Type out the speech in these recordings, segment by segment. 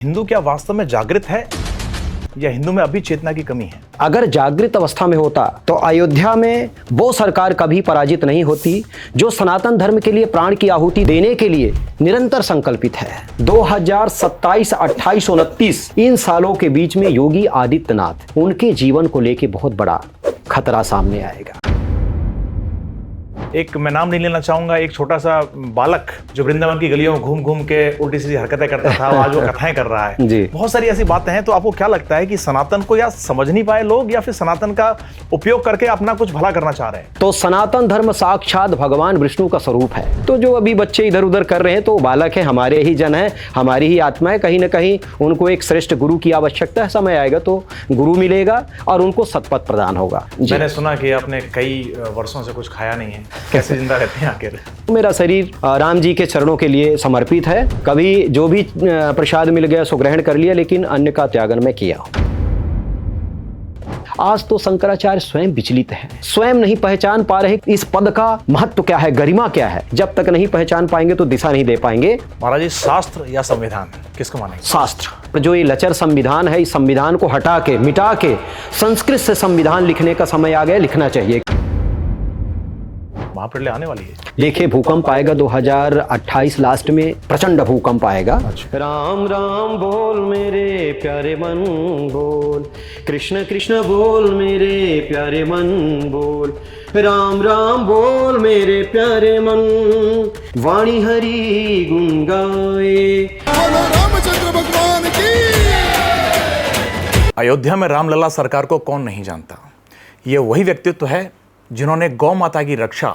हिंदू क्या वास्तव में जागृत है या हिंदू में अभी चेतना की कमी है? अगर जागृत अवस्था में होता तो अयोध्या में वो सरकार कभी पराजित नहीं होती जो सनातन धर्म के लिए प्राण की आहुति देने के लिए निरंतर संकल्पित है। 2027, 28, 29 इन सालों के बीच में योगी आदित्यनाथ उनके जीवन को लेके बहुत बड़ा खतरा सामने आएगा। एक मैं नाम नहीं लेना चाहूंगा, एक छोटा सा बालक जो वृंदावन की गलियों में घूम घूम के उल्टी सीधी हरकतें करता था, आज वो कथाएं कर रहा है। जी। बहुत सारी ऐसी बातें हैं। तो आपको क्या लगता है कि सनातन को या समझ नहीं पाए लोग या फिर सनातन का उपयोग करके अपना कुछ भला करना चाह रहे हैं? तो सनातन धर्म साक्षात भगवान विष्णु का स्वरूप है। तो जो अभी बच्चे इधर उधर कर रहे हैं तो बालक है, हमारे ही जन है, हमारी ही आत्मा है। कहीं ना कहीं उनको एक श्रेष्ठ गुरु की आवश्यकता है। समय आएगा तो गुरु मिलेगा और उनको सतपथ प्रदान होगा। मैंने सुना कि आपने कई वर्षों से कुछ खाया नहीं है, कैसे जिंदा रहते हैं आखिर? मेरा शरीर राम जी के चरणों के लिए समर्पित है। कभी जो भी प्रसाद मिल गया सो ग्रहण कर लिया, लेकिन अन्य का त्यागन मैं किया। आज तो शंकराचार्य स्वयं विचलित है, स्वयं नहीं पहचान पा रहे इस पद का महत्व क्या है, गरिमा क्या है। जब तक नहीं पहचान पाएंगे तो दिशा नहीं दे पाएंगे। महाराज जी, शास्त्र या संविधान किसको मानेंगे? शास्त्र। जो ये लचर संविधान है, इस संविधान को हटा के मिटा के संस्कृत से संविधान लिखने का समय आ गया, लिखना चाहिए। महाप्रलय आने वाली है। देखिए, भूकंप आएगा 2028 लास्ट में, प्रचंड भूकंप आएगा। राम राम बोल मेरे प्यारे मन बोल, कृष्ण कृष्ण बोल मेरे प्यारे मन बोल, राम राम बोल मेरे प्यारे मन, वाणी हरि गुण गाए। रामचंद्र भगवान की। अयोध्या में रामलला सरकार को कौन नहीं जानता? ये वही व्यक्तित्व है जिन्होंने गौ माता की रक्षा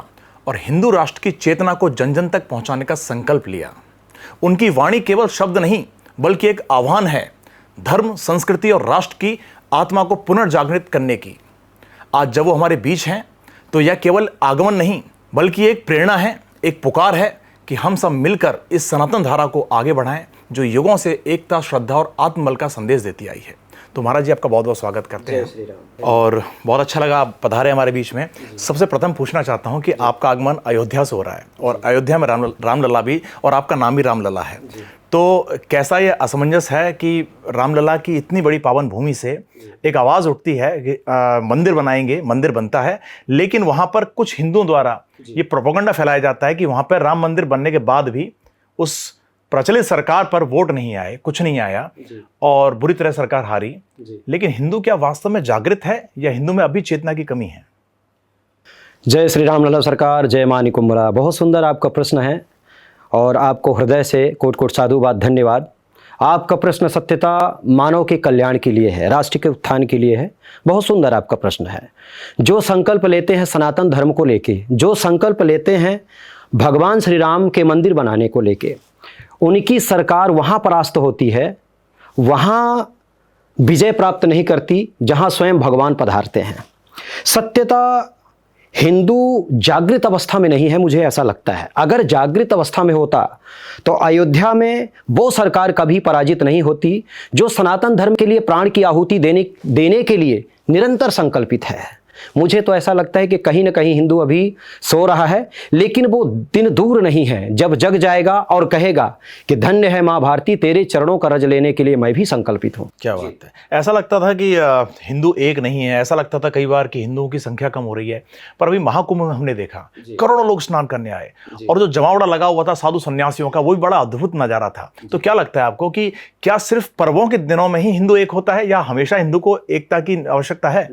और हिंदू राष्ट्र की चेतना को जन जन तक पहुंचाने का संकल्प लिया। उनकी वाणी केवल शब्द नहीं बल्कि एक आह्वान है धर्म, संस्कृति और राष्ट्र की आत्मा को पुनर्जागृत करने की। आज जब वो हमारे बीच हैं तो यह केवल आगमन नहीं बल्कि एक प्रेरणा है, एक पुकार है कि हम सब मिलकर इस सनातन धारा को आगे बढ़ाएं जो युगों से एकता, श्रद्धा और आत्मबल का संदेश देती आई है। तो महाराज जी, आपका बहुत बहुत स्वागत करते हैं और बहुत अच्छा लगा आप पधारे हमारे बीच में। सबसे प्रथम पूछना चाहता हूं कि आपका आगमन अयोध्या से हो रहा है और अयोध्या में रामलला भी, और आपका नाम भी रामलला है। तो कैसा ये असमंजस है कि रामलला की इतनी बड़ी पावन भूमि से एक आवाज़ उठती है कि मंदिर बनाएंगे, मंदिर बनता है, लेकिन वहाँ पर कुछ हिंदुओं द्वारा ये प्रोपेगेंडा फैलाया जाता है कि वहाँ पर राम मंदिर बनने के बाद भी उस प्रचलित सरकार पर वोट नहीं आए, कुछ नहीं आया और बुरी तरह सरकार हारी। लेकिन हिंदू क्या वास्तव में जागृत है या हिंदू में अभी चेतना की कमी है? जय श्री राम लला सरकार, जय मां निकुंभला। बहुत सुंदर आपका प्रश्न है और आपको हृदय से कोट कोट साधुवाद, धन्यवाद। आपका प्रश्न सत्यता मानव के कल्याण के लिए है, राष्ट्र के उत्थान के लिए है। बहुत सुंदर आपका प्रश्न है। जो संकल्प लेते हैं सनातन धर्म को लेके, जो संकल्प लेते हैं भगवान श्री राम के मंदिर बनाने को लेके, उनकी सरकार वहाँ परास्त होती है, वहाँ विजय प्राप्त नहीं करती जहाँ स्वयं भगवान पधारते हैं। सत्यता हिंदू जागृत अवस्था में नहीं है, मुझे ऐसा लगता है। अगर जागृत अवस्था में होता तो अयोध्या में वो सरकार कभी पराजित नहीं होती जो सनातन धर्म के लिए प्राण की आहुति देने के लिए निरंतर संकल्पित है। मुझे तो ऐसा लगता है कि कहीं ना कहीं हिंदू अभी सो रहा है, लेकिन वो दिन दूर नहीं है जब जग जाएगा और कहेगा कि धन्य है माँ भारती, तेरे चरणों का रज लेने के लिए मैं भी संकल्पित हूँ। क्या बात है। ऐसा लगता था कि हिंदू एक नहीं है, ऐसा लगता था कई बार कि हिंदुओं की संख्या कम हो रही है, पर अभी महाकुंभ में हमने देखा करोड़ों लोग स्नान करने आए और जो जमावड़ा लगा हुआ था साधु सन्यासियों का, वो भी बड़ा अद्भुत नजारा था। तो क्या लगता है आपको कि क्या सिर्फ पर्वों के दिनों में ही हिंदू एक होता है या हमेशा हिंदू को एकता की आवश्यकता है?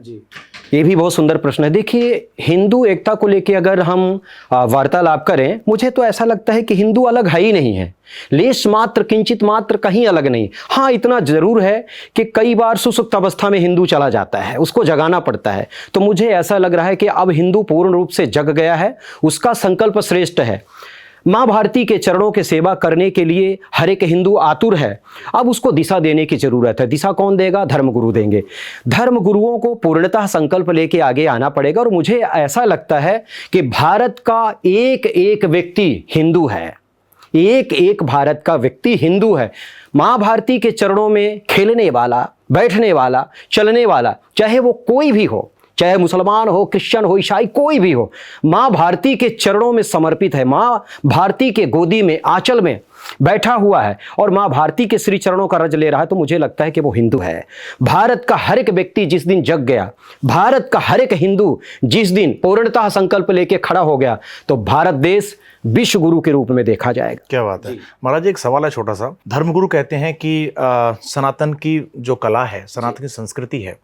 ये भी बहुत सुंदर प्रश्न है। देखिए, हिंदू एकता को लेके अगर हम वार्तालाप करें, मुझे तो ऐसा लगता है कि हिंदू अलग है ही नहीं है, लेश मात्र, किंचित मात्र कहीं अलग नहीं। हाँ, इतना जरूर है कि कई बार सुसुप्त अवस्था में हिंदू चला जाता है, उसको जगाना पड़ता है। तो मुझे ऐसा लग रहा है कि अब हिंदू पूर्ण रूप से जग गया है, उसका संकल्प श्रेष्ठ है। माँ भारती के चरणों के सेवा करने के लिए हर एक हिंदू आतुर है। अब उसको दिशा देने की जरूरत है। दिशा कौन देगा? धर्मगुरु देंगे। धर्मगुरुओं को पूर्णतः संकल्प लेके आगे आना पड़ेगा। और मुझे ऐसा लगता है कि भारत का एक एक व्यक्ति हिंदू है, एक एक भारत का व्यक्ति हिंदू है। माँ भारती के चरणों में खेलने वाला, बैठने वाला, चलने वाला, चाहे वो कोई भी हो, चाहे मुसलमान हो, क्रिश्चियन हो, ईसाई, कोई भी हो, माँ भारती के चरणों में समर्पित है। माँ भारती के गोदी में, आंचल में बैठा हुआ है और माँ भारती के श्री चरणों का रज ले रहा है, तो मुझे लगता है कि वो हिंदू है। भारत का हर एक व्यक्ति जिस दिन जग गया, भारत का हर एक हिंदू जिस दिन पूर्णतः संकल्प लेके खड़ा हो गया, तो भारत देश विश्व गुरु के रूप में देखा जाएगा। क्या बात है महाराज जी। एक सवाल है छोटा सा। धर्मगुरु कहते हैं कि सनातन की जो कला है, सनातन की संस्कृति है,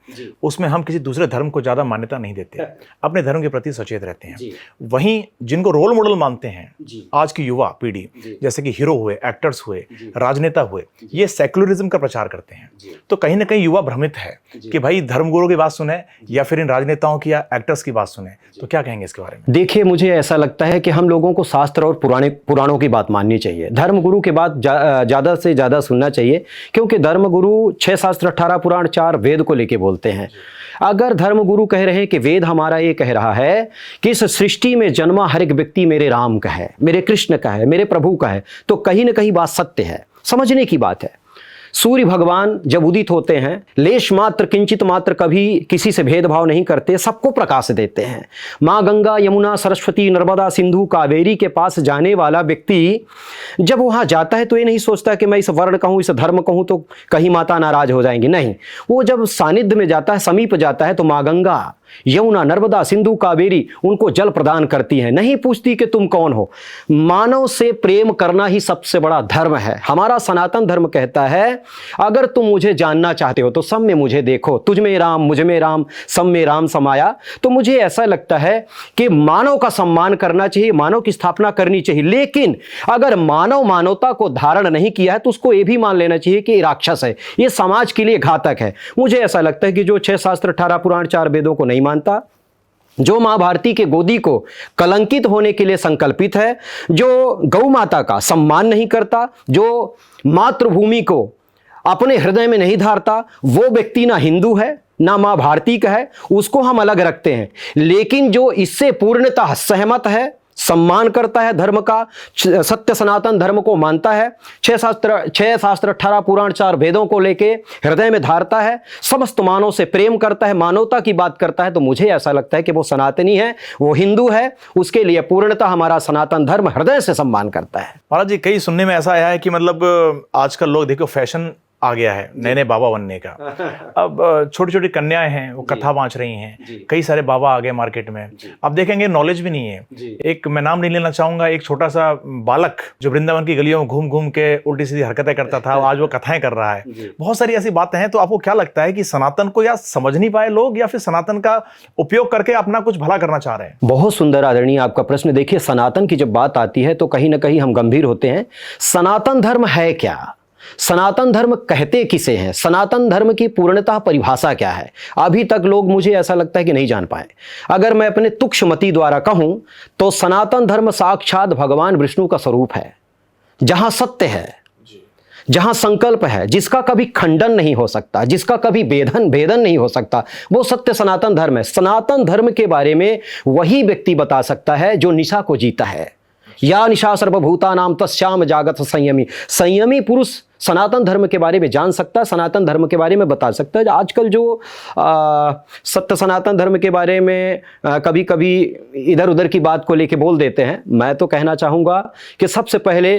उसमें हम किसी दूसरे धर्म को ज्यादा मान्यता नहीं देते, अपने धर्म के प्रति सचेत रहते हैं। वहीं जिनको रोल मॉडल मानते हैं आज की युवा पीढ़ी, जैसे कि हीरो हुए, एक्टर्स हुए, राजनेता हुए, ये सेक्युलरिज्म का प्रचार करते हैं। तो कहीं ना कहीं युवा भ्रमित है कि भाई धर्मगुरु की बात सुने या फिर इन राजनेताओं की या एक्टर्स की बात सुने। तो क्या कहेंगे इसके बारे में? देखिए, मुझे ऐसा लगता है कि हम लोगों को शास्त्र और पुराणों की बात माननी चाहिए। धर्मगुरु की बात ज्यादा से ज्यादा सुनना चाहिए, क्योंकि धर्मगुरु 6 शास्त्र 18 पुराण 4 वेद को लेके बोलते हैं। अगर धर्मगुरु कह रहे हैं कि वेद हमारा ये कह रहा है कि इस सृष्टि में जन्मा हर एक व्यक्ति मेरे राम का है, मेरे कृष्ण का है, मेरे प्रभु का है, तो कहीं ना कहीं बात सत्य है, समझने की बात है। सूर्य भगवान जब उदित होते हैं, लेश मात्र किंचित मात्र कभी किसी से भेदभाव नहीं करते, सबको प्रकाश देते हैं। माँ गंगा, यमुना, सरस्वती, नर्मदा, सिंधु, कावेरी के पास जाने वाला व्यक्ति जब वहाँ जाता है तो ये नहीं सोचता कि मैं इस वर्ण कहूँ, इस धर्म कहूँ तो कहीं माता नाराज हो जाएंगी, नहीं। वो जब सानिध्य में जाता है, समीप जाता है, तो माँ गंगा, यमुना, नर्मदा, सिंधु, कावेरी उनको जल प्रदान करती हैं, नहीं पूछती कि तुम कौन हो। मानव से प्रेम करना ही सबसे बड़ा धर्म है। हमारा सनातन धर्म कहता है, अगर तुम मुझे जानना चाहते हो तो सब में मुझे देखो, तुझ में राम, मुझ में राम, सब में राम समाया। तो मुझे ऐसा लगता है कि मानव का सम्मान करना चाहिए, मानव की स्थापना करनी चाहिए। लेकिन अगर मानव मानवता को धारण नहीं किया है तो उसको ये भी मान लेना चाहिए कि राक्षस है, ये समाज के लिए घातक है। मुझे ऐसा लगता है कि जो 6 शास्त्र 18 पुराण 4 वेदों को नहीं मानता, जो मां भारती के गोदी को कलंकित होने के लिए संकल्पित है, जो गौ माता का सम्मान नहीं करता, जो मातृभूमि को अपने हृदय में नहीं धारता, वो व्यक्ति ना हिंदू है ना मां भारती का है, उसको हम अलग रखते हैं। लेकिन जो इससे पूर्णतः सहमत है, सम्मान करता है धर्म का, सत्य सनातन धर्म को मानता है, 6 शास्त्र 18 पुराण 4 वेदों को लेके हृदय में धारता है, समस्त मानव से प्रेम करता है, मानवता की बात करता है, तो मुझे ऐसा लगता है कि वो सनातनी है, वो हिंदू है। उसके लिए पूर्णतः हमारा सनातन धर्म हृदय से सम्मान करता है। महाराज जी, कई सुनने में ऐसा आया है कि मतलब आजकल लोग देखो फैशन आ गया है नए नए बाबा बनने का। अब छोटी छोटी कन्याएं हैं, वो कथा बांच रही हैं, कई सारे बाबा आ गए मार्केट में। अब देखेंगे नॉलेज भी नहीं है। एक मैं नाम नहीं लेना चाहूंगा, एक छोटा सा बालक जो वृंदावन की गलियों में घूम घूम के उल्टी सीधी हरकतें करता था, आज वो कथाएं कर रहा है। बहुत सारी ऐसी बातें हैं। तो आपको क्या लगता है कि सनातन को या समझ नहीं पाए लोग, या फिर सनातन का उपयोग करके अपना कुछ भला करना चाह रहे हैं? बहुत सुंदर आदरणीय आपका प्रश्न। देखिए, सनातन की जब बात आती है तो कहीं ना कहीं हम गंभीर होते हैं। सनातन धर्म है क्या? सनातन धर्म कहते किसे हैं? सनातन धर्म की पूर्णतः परिभाषा क्या है? अभी तक लोग, मुझे ऐसा लगता है कि नहीं जान पाए। अगर मैं अपने तुक्षमति द्वारा कहूं तो सनातन धर्म साक्षात भगवान विष्णु का स्वरूप है, जहां सत्य है, जहां संकल्प है, जिसका कभी खंडन नहीं हो सकता, जिसका कभी भेदन नहीं हो सकता, वो सत्य सनातन धर्म है। सनातन धर्म के बारे में वही व्यक्ति बता सकता है जो निशा को जीता है। या निशा सर्वभूतानां तस्याम जागत संयमी। संयमी पुरुष सनातन धर्म के बारे में जान सकता है, सनातन धर्म के बारे में बता सकता है। आजकल जो सत्य सनातन धर्म के बारे में कभी कभी इधर उधर की बात को लेके बोल देते हैं, मैं तो कहना चाहूँगा कि सबसे पहले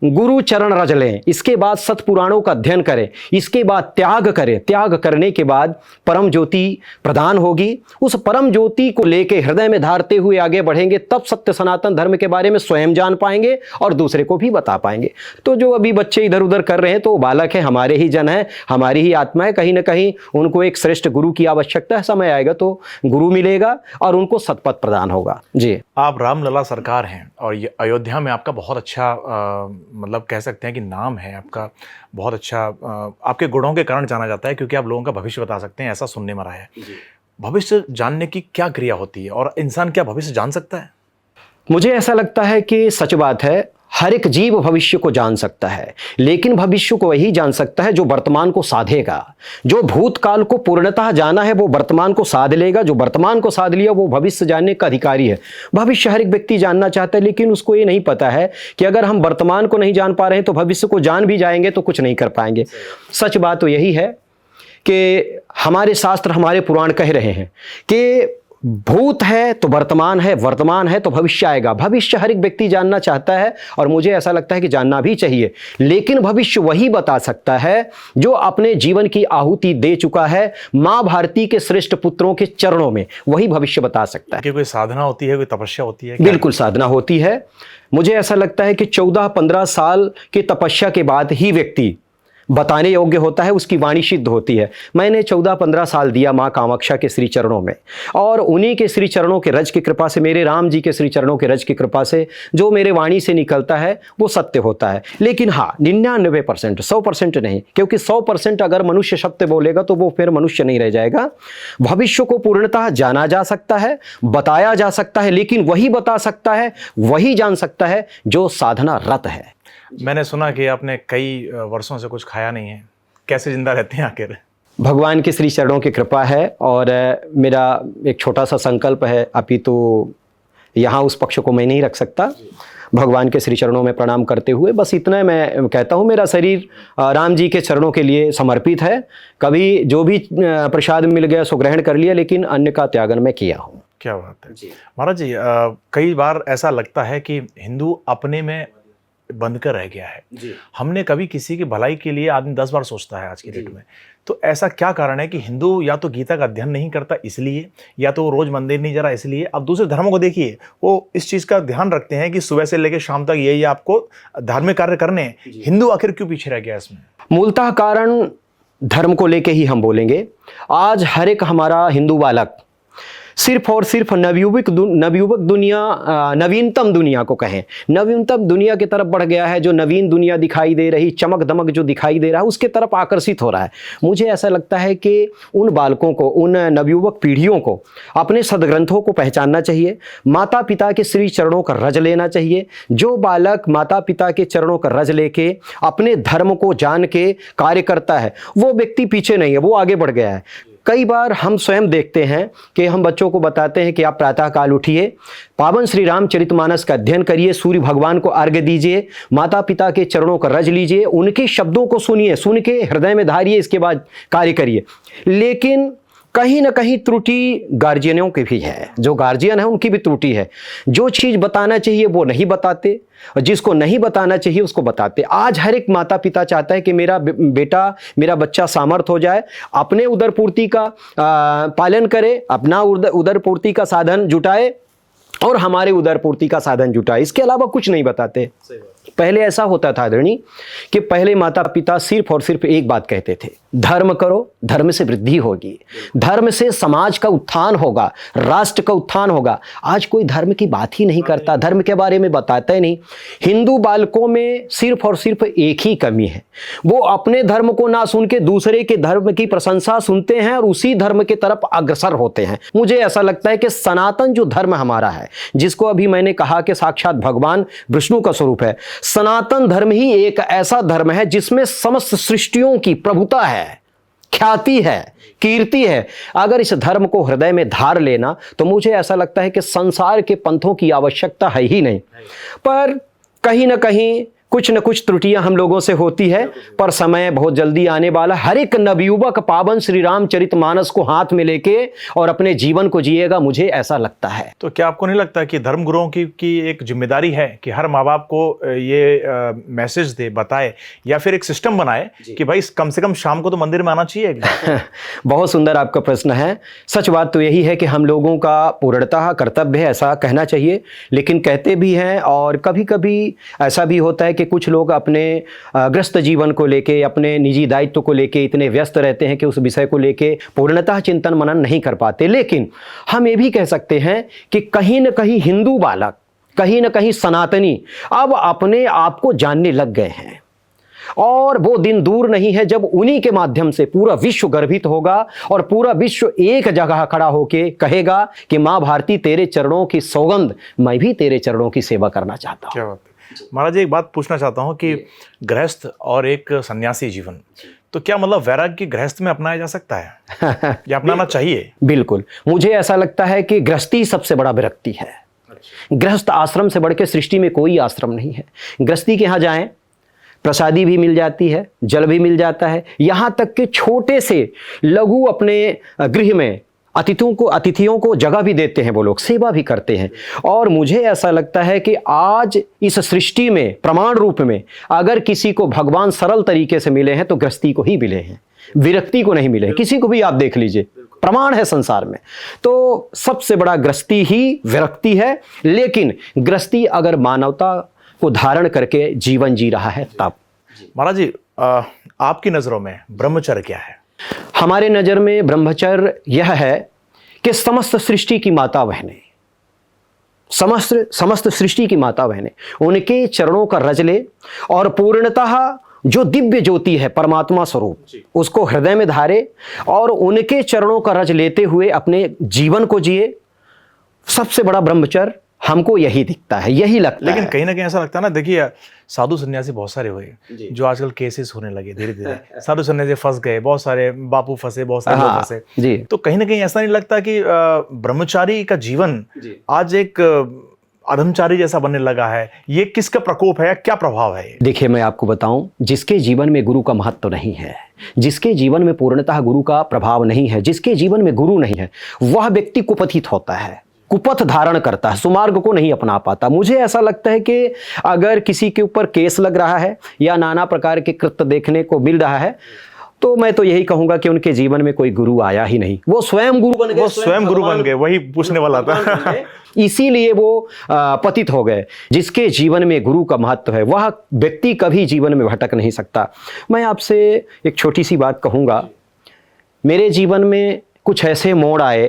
गुरु चरण रज लें, इसके बाद सतपुराणों का अध्ययन करें, इसके बाद त्याग करें। त्याग करने के बाद परम ज्योति प्रदान होगी। उस परम ज्योति को लेके हृदय में धारते हुए आगे बढ़ेंगे, तब सत्य सनातन धर्म के बारे में स्वयं जान पाएंगे और दूसरे को भी बता पाएंगे। तो जो अभी बच्चे इधर उधर कर रहे हैं तो बालक है, हमारे ही जन है, हमारी ही आत्मा है। कहीं ना कहीं उनको एक श्रेष्ठ गुरु की आवश्यकता है। समय आएगा तो गुरु मिलेगा और उनको सतपथ प्रदान होगा। जी, आप रामलला सरकार हैं और ये अयोध्या में आपका बहुत अच्छा मतलब कह सकते हैं कि नाम है आपका, बहुत अच्छा आपके गुणों के कारण जाना जाता है, क्योंकि आप लोगों का भविष्य बता सकते हैं, ऐसा सुनने में रहा है। भविष्य जानने की क्या क्रिया होती है और इंसान क्या भविष्य जान सकता है? मुझे ऐसा लगता है कि सच बात है, हर एक जीव भविष्य को जान सकता है, लेकिन भविष्य को वही जान सकता है जो वर्तमान को साधेगा। जो भूतकाल को पूर्णतः जाना है वो वर्तमान को साध लेगा, जो वर्तमान को साध लिया वो भविष्य जानने का अधिकारी है। भविष्य हर एक व्यक्ति जानना चाहता है, लेकिन उसको ये नहीं पता है कि अगर हम वर्तमान को नहीं जान पा रहे हैं तो भविष्य को जान भी जाएंगे तो कुछ नहीं कर पाएंगे। सच बात तो यही है कि हमारे शास्त्र, हमारे पुराण कह रहे हैं कि भूत है तो वर्तमान है, वर्तमान है तो भविष्य आएगा। भविष्य हर एक व्यक्ति जानना चाहता है और मुझे ऐसा लगता है कि जानना भी चाहिए, लेकिन भविष्य वही बता सकता है जो अपने जीवन की आहुति दे चुका है मां भारती के श्रेष्ठ पुत्रों के चरणों में, वही भविष्य बता सकता है। कि कोई साधना होती है, कोई तपस्या होती है? बिल्कुल साधना होती है। मुझे ऐसा लगता है कि 14-15 साल की तपस्या के बाद ही व्यक्ति बताने योग्य होता है, उसकी वाणी सिद्ध होती है। मैंने 14-15 साल दिया माँ कामाक्षा के श्री चरणों में, और उन्हीं के श्री चरणों के रज की कृपा से, मेरे राम जी के श्री चरणों के रज की कृपा से जो मेरे वाणी से निकलता है वो सत्य होता है। लेकिन हाँ, 99%, 100% नहीं, क्योंकि 100% अगर मनुष्य सत्य बोलेगा तो वो फिर मनुष्य नहीं रह जाएगा। भविष्य को पूर्णतः जाना जा सकता है, बताया जा सकता है, लेकिन वही बता सकता है, वही जान सकता है जो साधना रत है। मैंने सुना कि आपने कई वर्षों से कुछ खाया नहीं है, कैसे जिंदा रहते हैं आखिर? भगवान के श्री चरणों की कृपा है, और मेरा एक छोटा सा संकल्प है, अपितु यहाँ उस पक्ष को मैं नहीं रख सकता। भगवान के श्री चरणों में प्रणाम करते हुए बस इतना मैं कहता हूँ, मेरा शरीर राम जी के चरणों के लिए समर्पित है। कभी जो भी प्रसाद मिल गया सो ग्रहण कर लिया, लेकिन अन्य का त्यागन मैं किया हूँ। क्या बात है महाराज जी। कई बार ऐसा लगता है कि हिंदू अपने में बंद कर रह गया है। हमने कभी किसी की भलाई के लिए आदमी 10 बार सोचता है आज की डेट में। तो ऐसा क्या कारण है कि हिंदू या तो गीता का अध्ययन नहीं करता इसलिए, या तो वो रोज मंदिर नहीं जा रहा इसलिए? अब दूसरे धर्मों को देखिए, वो इस चीज का ध्यान रखते हैं कि सुबह से लेकर शाम तक यही आपको धार्मिक कार्य करने हैं। हिंदू आखिर क्यों पीछे रह गया इसमें? मूलतः कारण धर्म को लेके ही हम बोलेंगे। आज हर एक हमारा हिंदू बालक सिर्फ और सिर्फ नवयुवक दुनिया, नवीनतम दुनिया को कहें, नवीनतम दुनिया की तरफ बढ़ गया है। जो नवीन दुनिया दिखाई दे रही, चमक दमक जो दिखाई दे रहा है, उसके तरफ आकर्षित हो रहा है। मुझे ऐसा लगता है कि उन बालकों को, उन नवयुवक पीढ़ियों को अपने सदग्रंथों को पहचानना चाहिए, माता पिता के श्री चरणों का रज लेना चाहिए। जो बालक माता पिता के चरणों का रज लेके अपने धर्म को जान के कार्य करता है, वो व्यक्ति पीछे नहीं है, वो आगे बढ़ गया है। कई बार हम स्वयं देखते हैं कि हम बच्चों को बताते हैं कि आप प्रातः काल उठिए, पावन श्री रामचरितमानस का अध्ययन करिए, सूर्य भगवान को अर्घ्य दीजिए, माता पिता के चरणों का रज लीजिए, उनके शब्दों को सुनिए, सुन के हृदय में धारिए, इसके बाद कार्य करिए। लेकिन कहीं ना कहीं त्रुटि गार्जियनों की भी है। जो गार्जियन है उनकी भी त्रुटि है। जो चीज़ बताना चाहिए वो नहीं बताते, और जिसको नहीं बताना चाहिए उसको बताते। आज हर एक माता पिता चाहता है कि मेरा बेटा, मेरा बच्चा सामर्थ हो जाए, अपने उदर पूर्ति का पालन करे, अपना उदर पूर्ति का साधन जुटाए और हमारे उदर पूर्ति का साधन जुटाए। इसके अलावा कुछ नहीं बताते। पहले ऐसा होता था आदरणीय कि पहले माता पिता सिर्फ और सिर्फ एक बात कहते थे, धर्म करो, धर्म से वृद्धि होगी, धर्म से समाज का उत्थान होगा, राष्ट्र का उत्थान होगा। आज कोई धर्म की बात ही नहीं करता, धर्म के बारे में बताता ही नहीं। हिंदू बालकों में सिर्फ और सिर्फ एक ही कमी है, वो अपने धर्म को ना सुन के दूसरे के धर्म की प्रशंसा सुनते हैं और उसी धर्म की तरफ अग्रसर होते हैं। मुझे ऐसा लगता है कि सनातन जो धर्म हमारा है, जिसको अभी मैंने कहा कि साक्षात भगवान विष्णु का स्वरूप है, सनातन धर्म ही एक ऐसा धर्म है जिसमें समस्त सृष्टियों की प्रभुता है, ख्याति है, कीर्ति है। अगर इस धर्म को हृदय में धार लेना तो मुझे ऐसा लगता है कि संसार के पंथों की आवश्यकता है ही नहीं। पर कहीं ना कहीं कुछ न कुछ त्रुटियां हम लोगों से होती है, पर समय बहुत जल्दी आने वाला। हर एक नवयुवक पावन श्री रामचरितमानस को हाथ में लेके और अपने जीवन को जिएगा, मुझे ऐसा लगता है। तो क्या आपको नहीं लगता कि धर्म गुरुओं की एक जिम्मेदारी है कि हर माँ बाप को ये मैसेज दे, बताए, या फिर एक सिस्टम बनाए कि भाई कम से कम शाम को तो मंदिर में आना चाहिए? बहुत सुंदर आपका प्रश्न है। सच बात तो यही है कि हम लोगों का पूर्णतः कर्तव्य है ऐसा कहना चाहिए, लेकिन कहते भी हैं। और कभी कभी ऐसा भी होता है कि कुछ लोग अपने ग्रस्त जीवन को लेके, अपने निजी दायित्व को लेके इतने व्यस्त रहते हैं कि उस विषय को लेके पूर्णतः चिंतन मनन नहीं कर पाते। लेकिन हम ये भी कह सकते हैं कि कहीं न कहीं हिंदू बालक, कहीं न कहीं सनातनी अब अपने आप को जानने लग गए हैं, और वो दिन दूर नहीं है जब उन्हीं के माध्यम से पूरा विश्व गर्वित होगा और पूरा विश्व एक जगह खड़ा होके कहेगा कि माँ भारती तेरे चरणों की सौगंध, मैं भी तेरे चरणों की सेवा करना चाहता हूँ। क्या बात है महाराज जी, एक बात पूछना चाहता हूँ कि गृहस्थ और एक सन्यासी जीवन, तो क्या मतलब वैराग्य गृहस्थ में अपनाया जा सकता है या अपनाना चाहिए? बिल्कुल, मुझे ऐसा लगता है कि गृहस्थी सबसे बड़ा विरक्ति है। गृहस्थ आश्रम से बढ़ के सृष्टि में कोई आश्रम नहीं है। गृहस्थी के यहाँ जाएं, प्रसादी भी मिल जाती है, जल भी मिल जाता है, यहाँ तक कि छोटे से लघु अपने गृह में अतिथियों को जगह भी देते हैं, वो लोग सेवा भी करते हैं। और मुझे ऐसा लगता है कि आज इस सृष्टि में प्रमाण रूप में अगर किसी को भगवान सरल तरीके से मिले हैं तो गृहस्थी को ही मिले हैं, विरक्ति को नहीं मिले हैं। किसी को भी आप देख लीजिए, प्रमाण है संसार में। तो सबसे बड़ा गृहस्थी ही विरक्ति है, लेकिन गृहस्थी अगर मानवता को धारण करके जीवन जी रहा है तब। महाराज जी, आपकी नजरों में ब्रह्मचर्य क्या है? हमारे नजर में ब्रह्मचर्य यह है कि समस्त सृष्टि की माता बहनें, समस्त सृष्टि की माता बहनें उनके चरणों का रज ले और पूर्णतः जो दिव्य ज्योति है परमात्मा स्वरूप उसको हृदय में धारे और उनके चरणों का रज लेते हुए अपने जीवन को जिए। सबसे बड़ा ब्रह्मचर्य हमको यही दिखता है, यही लगता है। लेकिन कहीं ना कहीं ऐसा लगता है ना, देखिए साधु सन्यासी बहुत सारे हुए जो आजकल केसेस होने लगे धीरे धीरे। साधु सन्यासी फंस गए, बहुत सारे बापू फंसे, बहुत सारे लोग फंसे जी। तो कहीं ना कहीं ऐसा नहीं लगता कि ब्रह्मचारी का जीवन आज एक अधमचारी जैसा बनने लगा है? ये किसका प्रकोप है, क्या प्रभाव है? देखिए मैं आपको बताऊं, जिसके जीवन में गुरु का महत्व नहीं है, जिसके जीवन में पूर्णतः गुरु का प्रभाव नहीं है, जिसके जीवन में गुरु नहीं है, वह व्यक्ति कुपथित होता है, कुपथ धारण करता है, सुमार्ग को नहीं अपना पाता। मुझे ऐसा लगता है कि अगर किसी के ऊपर केस लग रहा है या नाना प्रकार के कृत्य देखने को मिल रहा है तो मैं तो यही कहूंगा कि उनके जीवन में कोई गुरु आया ही नहीं, वो स्वयं गुरु बन गए। वो स्वयं गुरु बन गए, वही पूछने वाला था। इसीलिए वो पतित हो गए। जिसके जीवन में गुरु का महत्व है वह व्यक्ति कभी जीवन में भटक नहीं सकता। मैं आपसे एक छोटी सी बात कहूँगा, मेरे जीवन में कुछ ऐसे मोड़ आए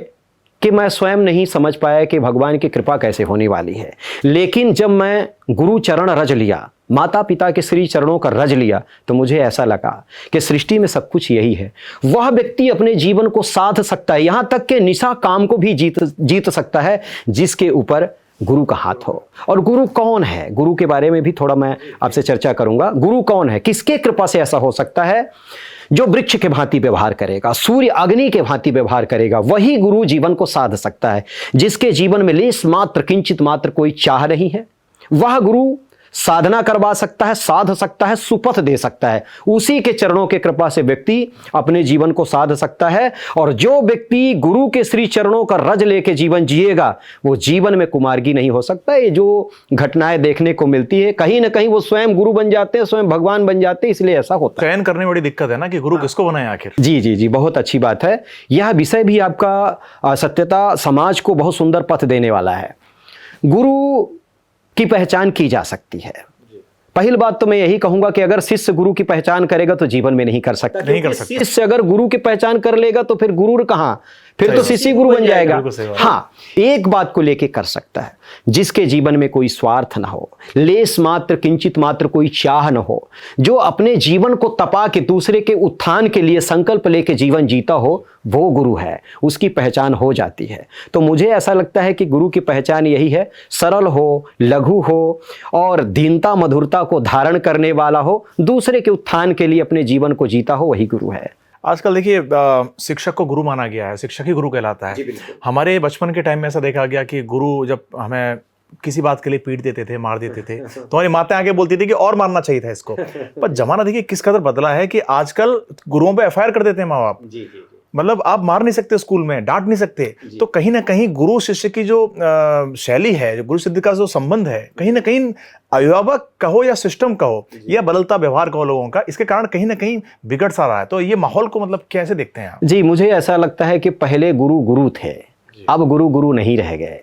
कि मैं स्वयं नहीं समझ पाया कि भगवान की कृपा कैसे होने वाली है, लेकिन जब मैं गुरु चरण रज लिया, माता पिता के श्री चरणों का रज लिया, तो मुझे ऐसा लगा कि सृष्टि में सब कुछ यही है। वह व्यक्ति अपने जीवन को साध सकता है, यहाँ तक कि निशा काम को भी जीत सकता है जिसके ऊपर गुरु का हाथ हो। और गुरु कौन है, गुरु के बारे में भी थोड़ा मैं आपसे चर्चा करूंगा। गुरु कौन है, किसके कृपा से ऐसा हो सकता है? जो वृक्ष के भांति व्यवहार करेगा, सूर्य अग्नि के भांति व्यवहार करेगा, वही गुरु जीवन को साध सकता है। जिसके जीवन में लेस मात्र किंचित मात्र कोई चाह नहीं है, वह गुरु साधना करवा सकता है, साध सकता है, सुपथ दे सकता है। उसी के चरणों के कृपा से व्यक्ति अपने जीवन को साध सकता है। और जो व्यक्ति गुरु के श्री चरणों का रज लेके जीवन जिएगा वो जीवन में कुमार्गी नहीं हो सकता। ये जो घटनाएं देखने को मिलती है, कहीं ना कहीं वो स्वयं गुरु बन जाते हैं, स्वयं भगवान बन जाते हैं, इसलिए ऐसा होता है। चयन करने में बड़ी दिक्कत है ना कि गुरु किसको बनाए आखिर। जी जी जी, बहुत अच्छी बात है। यह विषय भी आपका सत्यता समाज को बहुत सुंदर पथ देने वाला है। गुरु की पहचान की जा सकती है। पहली बात तो मैं यही कहूंगा कि अगर शिष्य गुरु की पहचान करेगा तो जीवन में नहीं कर सकता। शिष्य अगर गुरु की पहचान कर लेगा तो फिर गुरु कहां, फिर तो शिष्य गुरु बन जाएगा। हाँ, एक बात को लेके कर सकता है, जिसके जीवन में कोई स्वार्थ ना हो, लेस मात्र किंचित मात्र कोई चाह न हो, जो अपने जीवन को तपा के दूसरे के उत्थान के लिए संकल्प लेके जीवन जीता हो, वो गुरु है, उसकी पहचान हो जाती है। तो मुझे ऐसा लगता है कि गुरु की पहचान यही है, सरल हो, लघु हो और दीनता मधुरता को धारण करने वाला हो, दूसरे के उत्थान के लिए अपने जीवन को जीता हो, वही गुरु है। आजकल देखिए शिक्षक को गुरु माना गया है, शिक्षक ही गुरु कहलाता है। हमारे बचपन के टाइम में ऐसा देखा गया कि गुरु जब हमें किसी बात के लिए पीट देते थे, मार देते थे, तो हमारी माताएं आगे बोलती थी कि और मारना चाहिए था इसको। पर जमाना देखिए किस कदर बदला है कि आजकल गुरुओं पे एफआईआर कर देते हैं माँ बाप। मतलब आप मार नहीं सकते, स्कूल में डांट नहीं सकते। तो कहीं ना कहीं गुरु शिष्य की जो शैली है, जो गुरु सिद्ध का जो संबंध है, कहीं ना कहीं अभिभावक कहो या सिस्टम कहो या बदलता व्यवहार कहो लोगों का, इसके कारण कहीं ना कहीं बिगड़ सा रहा है। तो ये माहौल को मतलब कैसे देखते हैं आप? जी, मुझे ऐसा लगता है कि पहले गुरु गुरु थे, अब गुरु गुरु नहीं रह गए।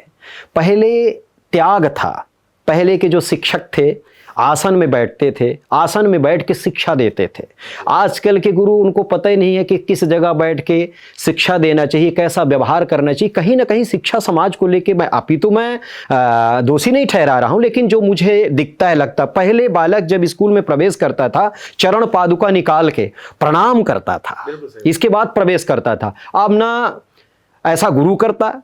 पहले त्याग था, पहले के जो शिक्षक थे आसन में बैठते थे, आसन में बैठ के शिक्षा देते थे। आजकल के गुरु, उनको पता ही नहीं है कि किस जगह बैठ के शिक्षा देना चाहिए, कैसा व्यवहार करना चाहिए। कहीं ना कहीं शिक्षा समाज को लेके मैं दोषी नहीं ठहरा रहा हूं, लेकिन जो मुझे दिखता है, लगता, पहले बालक जब स्कूल में प्रवेश करता था चरण पादुका निकाल के प्रणाम करता था, इसके बाद प्रवेश करता था। अब ना ऐसा गुरु करता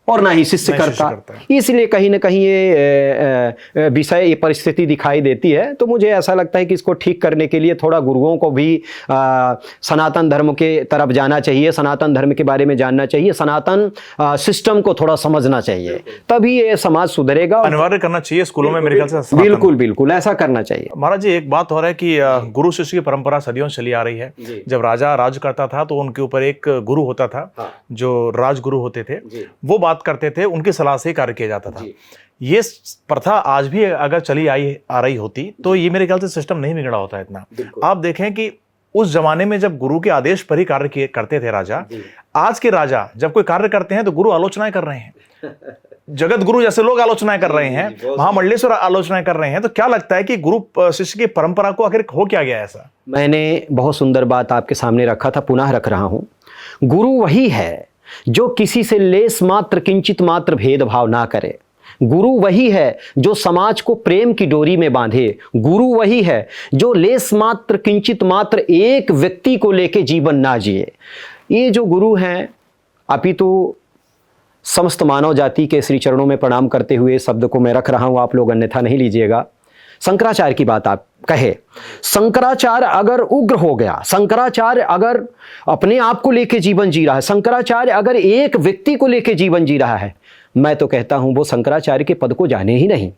और ना ही शिष्य करता। इसलिए कहीं ना कहीं ये विषय, ये परिस्थिति दिखाई देती है। तो मुझे ऐसा लगता है कि इसको ठीक करने के लिए थोड़ा गुरुओं को भी सनातन धर्म के तरफ जाना चाहिए, सनातन धर्म के बारे में जानना चाहिए, सनातन सिस्टम को थोड़ा समझना चाहिए, तभी ये समाज सुधरेगा। अनिवार्य करना चाहिए स्कूलों में, मेरे ख्याल से सनातन। बिल्कुल बिल्कुल ऐसा करना चाहिए। महाराज जी, एक बात हो रहा है कि गुरु शिष्य की परंपरा सदियों चली आ रही है। जब राजा राज करता था तो उनके ऊपर एक गुरु होता था, जो राजगुरु होते थे, वो बात करते थे, उनकी सलाह से कार्य किया जाता था। ये प्रथा आज भी अगर चली आ रही होती तो ये मेरे ख्याल से सिस्टम नहीं बिगड़ा होता इतना। आप देखें कि उस जमाने में जब गुरु के आदेश पर ही कार्य करते थे राजा, आज के राजा जब कोई कार्य करते हैं तो गुरु आलोचनाएं कर रहे हैं, जगत गुरु जैसे लोग आलोचनाएं कर रहे हैं, महामंडलेश्वर आलोचनाएं कर रहे हैं। तो क्या लगता है कि गुरु शिष्य की परंपरा को आखिर हो क्या गया ऐसा? मैंने बहुत सुंदर बात आपके सामने रखा था, पुनः रख रहा हूं। गुरु वही है जो किसी से लेस मात्र किंचित मात्र भेदभाव ना करे। गुरु वही है जो समाज को प्रेम की डोरी में बांधे। गुरु वही है जो लेस मात्र किंचित मात्र एक व्यक्ति को लेके जीवन ना जिए। ये जो गुरु हैं, अपितु समस्त मानव जाति के श्री चरणों में प्रणाम करते हुए शब्द को मैं रख रहा हूं, आप लोग अन्यथा नहीं लीजिएगा। शंकराचार्य की बात आप कहे, शंकराचार्य अगर उग्र हो गया, शंकराचार्य अगर अपने आप को लेके जीवन जी रहा है, शंकराचार्य अगर एक व्यक्ति को लेके जीवन जी रहा है, मैं तो कहता हूं वो शंकराचार्य के पद को जाने ही नहीं।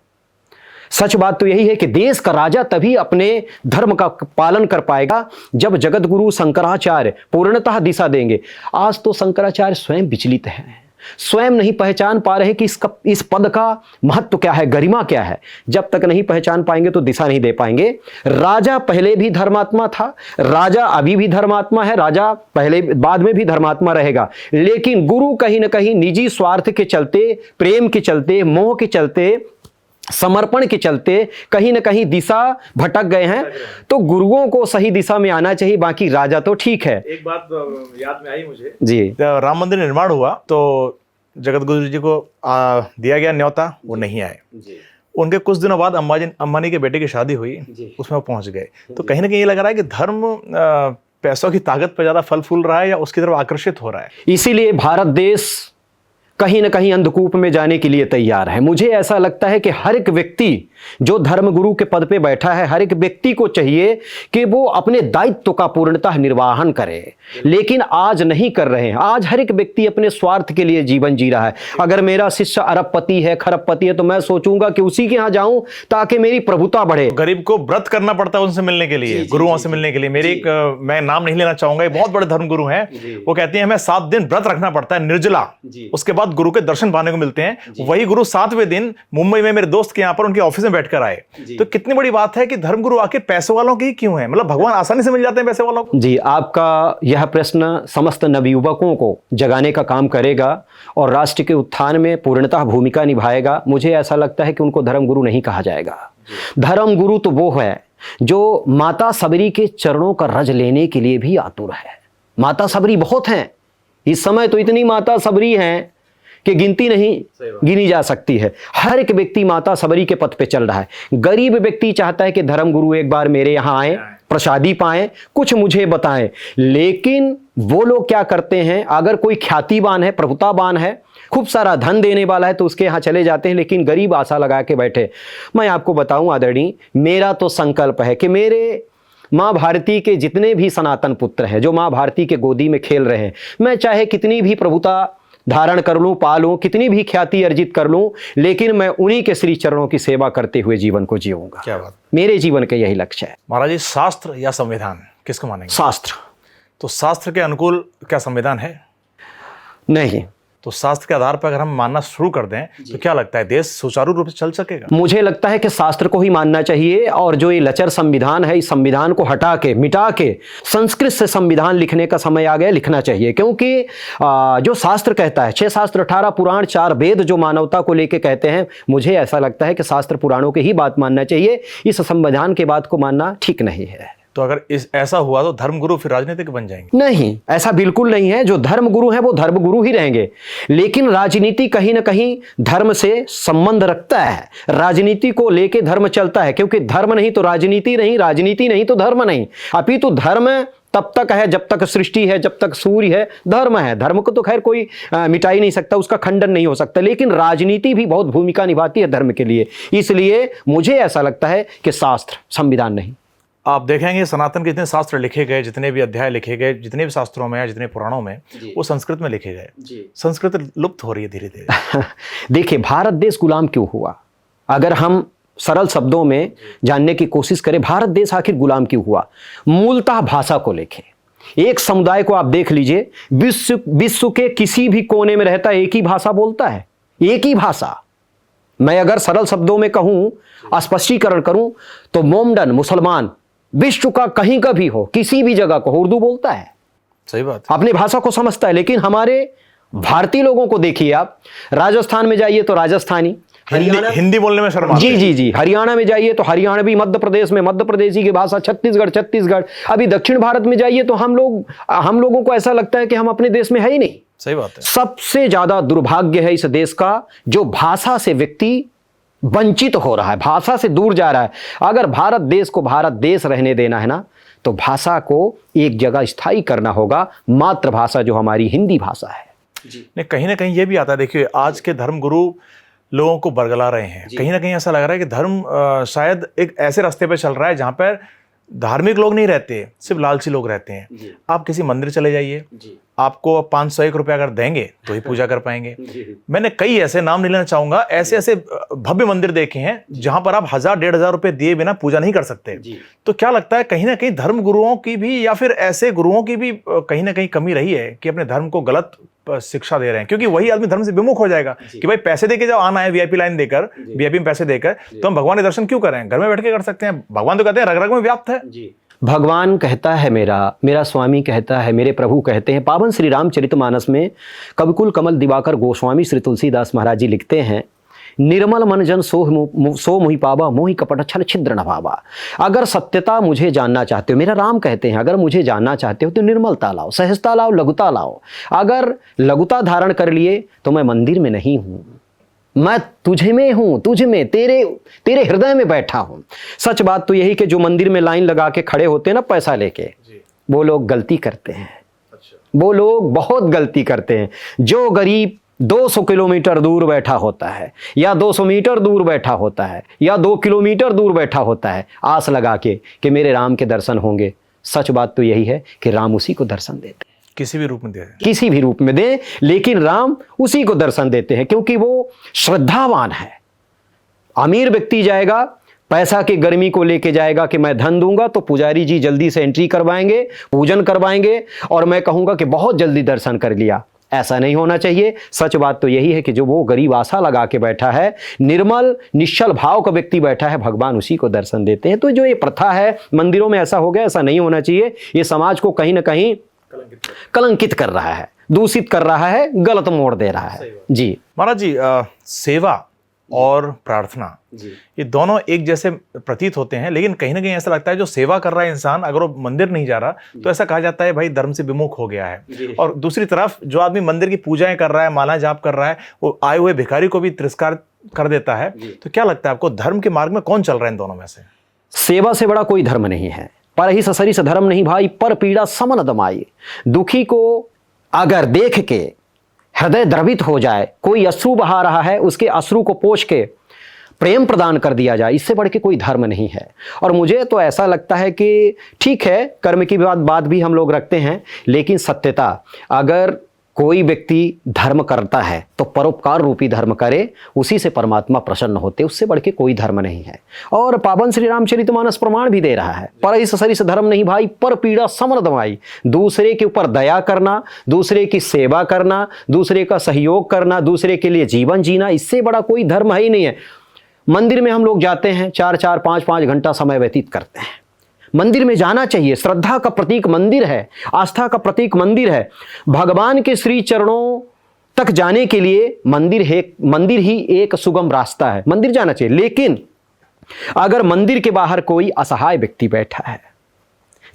सच बात तो यही है कि देश का राजा तभी अपने धर्म का पालन कर पाएगा जब जगत गुरु शंकराचार्य पूर्णतः दिशा देंगे। आज तो शंकराचार्य स्वयं विचलित हैं, स्वयं नहीं पहचान पा रहे कि इस पद का महत्व क्या है, गरिमा क्या है। जब तक नहीं पहचान पाएंगे तो दिशा नहीं दे पाएंगे। राजा पहले भी धर्मात्मा था, राजा अभी भी धर्मात्मा है, राजा पहले बाद में भी धर्मात्मा रहेगा, लेकिन गुरु कहीं ना कहीं निजी स्वार्थ के चलते, प्रेम के चलते, मोह के चलते, समर्पण के चलते कहीं ना कहीं दिशा भटक गए हैं। तो गुरुओं को सही दिशा में आना चाहिए, बाकी राजा तो ठीक है। एक बात याद में आई मुझे जी, राम मंदिर निर्माण हुआ तो जगत गुरु जी को दिया गया न्योता, वो नहीं आए। उनके कुछ दिनों बाद अंबानी के बेटे की शादी हुई, उसमें वो पहुंच गए। तो कहीं ना कहीं ये लग रहा है कि धर्म पैसों की ताकत पर ज्यादा फल फूल रहा है या उसकी तरफ आकर्षित हो रहा है। इसीलिए भारत देश कहीं ना कहीं अंधकूप में जाने के लिए तैयार है। मुझे ऐसा लगता है कि हर एक व्यक्ति जो धर्मगुरु के पद पे बैठा है, हर एक व्यक्ति को चाहिए कि वो अपने दायित्व का पूर्णतः निर्वाहन करे, लेकिन आज नहीं कर रहे हैं। आज हर एक व्यक्ति अपने स्वार्थ के लिए जीवन जी रहा है। अगर मेरा शिष्य अरबपति है, खरबपति है, तो मैं सोचूंगा कि उसी के यहाँ जाऊं ताकि मेरी प्रभुता बढ़े। गरीब को व्रत करना पड़ता है उनसे मिलने के लिए, गुरुओं से मिलने के लिए। मेरी एक, मैं नाम नहीं लेना चाहूंगा, ये बहुत बड़े धर्मगुरु हैं, वो कहते हैं हमें 7 दिन व्रत रखना पड़ता है निर्जला, उसके बाद गुरु के दर्शन पाने को मिलते हैं। वही गुरु 7वें दिन मुंबई में मेरे दोस्त के यहाँ पर उनके ऑफिस में बैठकर आए। तो कितनी बड़ी बात है कि धर्मगुरु आखिर पैसे वालों की क्यों है? मतलब भगवान आसानी से मिल जाते हैं पैसे वालों को। जी, आपका यह प्रश्न समस्त नवयुवकों को जगाने का काम करेगा और राष्ट्र के उत्थान में पूर्णतः भूमिका निभाएगा। मुझे ऐसा लगता है कि उनको धर्मगुरु नहीं कहा जाएगा। धर्मगुरु तो वो है जो माता सबरी के चरणों का रज लेने के लिए भी आतुर है। माता सबरी बहुत हैं, इस समय तो इतनी माता सबरी हैं कि गिनती नहीं गिनी जा सकती है। हर एक व्यक्ति माता सबरी के पथ पे चल रहा है। गरीब व्यक्ति चाहता है कि धर्मगुरु एक बार मेरे यहाँ आए, प्रसादी पाएं, कुछ मुझे बताएं। लेकिन वो लोग क्या करते हैं, अगर कोई ख्यातिवान है, प्रभुतावान है, खूब सारा धन देने वाला है तो उसके यहाँ चले जाते हैं, लेकिन गरीब आशा लगा के बैठे। मैं आपको बताऊं आदरणीय, मेरा तो संकल्प है कि मेरे माँ भारती के जितने भी सनातन पुत्र हैं जो माँ भारती के गोदी में खेल रहे हैं, मैं चाहे कितनी भी प्रभुता धारण कर लूं, पालूं, कितनी भी ख्याति अर्जित कर लूं, लेकिन मैं उन्हीं के श्री चरणों की सेवा करते हुए जीवन को जीऊंगा। क्या बात, मेरे जीवन का यही लक्ष्य है। महाराज जी, शास्त्र या संविधान किसको मानेंगे? शास्त्र। तो शास्त्र के अनुकूल क्या संविधान है? नहीं। तो शास्त्र के आधार पर अगर हम मानना शुरू कर दें तो क्या लगता है देश सुचारू रूप से चल सकेगा? मुझे लगता है कि शास्त्र को ही मानना चाहिए और जो ये लचर संविधान है, इस संविधान को हटा के, मिटा के संस्कृत से संविधान लिखने का समय आ गया, लिखना चाहिए। क्योंकि जो शास्त्र कहता है, 6 शास्त्र 18 पुराण 4 वेद जो मानवता को लेके कहते हैं, मुझे ऐसा लगता है कि शास्त्र पुराणों की ही बात मानना चाहिए। इस संविधान के बात को मानना ठीक नहीं है। तो अगर ऐसा हुआ तो धर्मगुरु फिर राजनीतिक बन जाएंगे? नहीं, ऐसा बिल्कुल नहीं है। जो धर्मगुरु हैं वो धर्मगुरु ही रहेंगे, लेकिन राजनीति कहीं ना कहीं धर्म से संबंध रखता है। राजनीति को लेके धर्म चलता है, क्योंकि धर्म नहीं तो राजनीति नहीं, राजनीति नहीं तो धर्म नहीं। अपितु धर्म तब तक है जब तक सृष्टि है, जब तक सूर्य है, धर्म है। धर्म को तो खैर कोई मिटा ही नहीं सकता, उसका खंडन नहीं हो सकता, लेकिन राजनीति भी बहुत भूमिका निभाती है धर्म के लिए। इसलिए मुझे ऐसा लगता है कि शास्त्र, संविधान नहीं। आप देखेंगे सनातन के जितने शास्त्र लिखे गए, जितने भी अध्याय लिखे गए, जितने भी शास्त्रों में, जितने पुराणों में, वो संस्कृत में लिखे गए। संस्कृत लुप्त हो रही है धीरे धीरे। देखिए, भारत देश गुलाम क्यों हुआ? अगर हम सरल शब्दों में जानने की कोशिश करें, भारत देश आखिर गुलाम क्यों हुआ? मूलतः भाषा को लेके। एक समुदाय को आप देख लीजिए, विश्व के किसी भी कोने में रहता है, एक ही भाषा बोलता है, एक ही भाषा। मैं अगर सरल शब्दों में कहूं, स्पष्टीकरण करूं, तो मोमडन मुसलमान विश्व का कहीं का भी हो, किसी भी जगह को उर्दू बोलता है, सही बात, अपनी भाषा को समझता है। लेकिन हमारे भारतीय लोगों को देखिए, आप राजस्थान में जाइए तो राजस्थानी, हिंदी बोलने में शर्म आती है। जी, हरियाणा में जाइए तो हरियाणवी, मध्य प्रदेश में मध्य प्रदेशी की भाषा, छत्तीसगढ़। अभी दक्षिण भारत में जाइए तो हम लोगों को ऐसा लगता है कि हम अपने देश में है ही नहीं। सही बात है। सबसे ज्यादा दुर्भाग्य है इस देश का, जो भाषा से व्यक्ति वंचित हो रहा है, भाषा से दूर जा रहा है। अगर भारत देश को भारत देश रहने देना है ना, तो भाषा को एक जगह स्थायी करना होगा, मातृभाषा जो हमारी हिंदी भाषा है। नहीं, कहीं ना कहीं ये भी आता है। देखिए, आज के धर्म गुरु लोगों को बरगला रहे हैं। कहीं ना कहीं ऐसा लग रहा है कि धर्म शायद एक ऐसे रास्ते पे चल रहा है जहां पर धार्मिक लोग नहीं रहते, सिर्फ लालची लोग रहते हैं। आप किसी मंदिर चले जाइए, आपको 501 रुपया अगर देंगे तो ही पूजा कर पाएंगे। मैंने कई ऐसे, नाम नहीं लेना चाहूंगा, ऐसे भव्य मंदिर देखे हैं जहां पर आप 1000-1500 रुपए दिए बिना पूजा नहीं कर सकते। तो क्या लगता है, कहीं ना कहीं धर्म गुरुओं की भी, या फिर ऐसे गुरुओं की भी कहीं ना कहीं कमी रही है कि अपने धर्म को गलत शिक्षा दे रहे हैं? क्योंकि वही आदमी धर्म से विमुख हो जाएगा कि भाई पैसे देके जब आना है, वीआईपी लाइन देकर, वीआईपी में पैसे देकर, तो हम भगवान के दर्शन क्यों करें? घर में बैठ के कर सकते हैं। भगवान तो कहते हैं रग रग में व्याप्त है। भगवान कहता है, मेरा स्वामी कहता है, मेरे प्रभु कहते हैं। पावन श्री रामचरितमानस में कविकुल कमल दिवाकर गोस्वामी श्री तुलसीदास महाराज जी लिखते हैं, निर्मल मन जन सो मुहि पावा, मोहि कपट छल छिद्र न भावा। अगर सत्यता मुझे जानना चाहते हो, मेरा राम कहते हैं, अगर मुझे जानना चाहते हो तो निर्मलता लाओ, सहजता लाओ, लघुता लाओ। अगर लघुता धारण कर लिए तो मैं मंदिर में नहीं हूं, मैं तुझे में हूं, तुझ में, तेरे हृदय में बैठा हूं। सच बात तो यही कि जो मंदिर में लाइन लगा के खड़े होते हैं ना पैसा लेके, वो लोग गलती करते हैं। वो लोग बहुत गलती करते हैं। जो गरीब 200 किलोमीटर दूर बैठा होता है, या 200 मीटर दूर बैठा होता है, या 2 किलोमीटर दूर बैठा होता है, आस लगा के कि मेरे राम के दर्शन होंगे। सच बात तो यही है कि राम उसी को दर्शन देते हैं, किसी भी रूप में दे, किसी भी रूप में दे, लेकिन राम उसी को दर्शन देते हैं, क्योंकि वो श्रद्धावान है। अमीर व्यक्ति जाएगा, पैसा की गर्मी को लेके जाएगा कि मैं धन दूंगा, तो पुजारी जी जल्दी से एंट्री करवाएंगे, पूजन करवाएंगे, और मैं कहूंगा कि बहुत जल्दी दर्शन कर लिया। ऐसा नहीं होना चाहिए। सच बात तो यही है कि जो वो गरीब आशा लगा के बैठा है, निर्मल निश्चल भाव का व्यक्ति बैठा है, भगवान उसी को दर्शन देते हैं। तो जो ये प्रथा है मंदिरों में, ऐसा हो गया, ऐसा नहीं होना चाहिए। ये समाज को कहीं ना कहीं कलंकित कर रहा है, दूषित कर रहा है, गलत मोड़ दे रहा है। जी महाराज जी, सेवा और प्रार्थना, ये दोनों एक जैसे प्रतीत होते हैं, लेकिन कहीं ना कहीं ऐसा लगता है जो सेवा कर रहा है इंसान, अगर वो मंदिर नहीं जा रहा तो ऐसा कहा जाता है भाई धर्म से विमुख हो गया है। और दूसरी तरफ जो आदमी मंदिर की पूजाएं कर रहा है, माला जाप कर रहा है, वो आए हुए भिखारी को भी तिरस्कार कर देता है। तो क्या लगता है आपको, धर्म के मार्ग में कौन चल रहा है इन दोनों में से? सेवा से बड़ा कोई धर्म नहीं है। पर ही ससरी धर्म नहीं भाई, पर पीड़ा समन दमाई। दुखी को अगर देख के हृदय द्रवित हो जाए, कोई अश्रु बहा रहा है, उसके अश्रु को पोंछ के प्रेम प्रदान कर दिया जाए, इससे बढ़ के कोई धर्म नहीं है। और मुझे तो ऐसा लगता है कि ठीक है, कर्म की बात भी हम लोग रखते हैं, लेकिन सत्यता, अगर कोई व्यक्ति धर्म करता है तो परोपकार रूपी धर्म करे, उसी से परमात्मा प्रसन्न होते, उससे बढ़ के कोई धर्म नहीं है। और पावन श्री रामचरितमानस प्रमाण भी दे रहा है, पर इस सरिस धर्म नहीं भाई, पर पीड़ा समन दमाई। दूसरे के ऊपर दया करना, दूसरे की सेवा करना, दूसरे का सहयोग करना, दूसरे के लिए जीवन जीना, इससे बड़ा कोई धर्म है ही नहीं है। मंदिर में हम लोग जाते हैं, 4-4, 5-5 घंटा समय व्यतीत करते हैं। मंदिर में जाना चाहिए, श्रद्धा का प्रतीक मंदिर है, आस्था का प्रतीक मंदिर है। भगवान के श्री चरणों तक जाने के लिए मंदिर ही एक सुगम रास्ता है, मंदिर जाना चाहिए। लेकिन अगर मंदिर के बाहर कोई असहाय व्यक्ति बैठा है,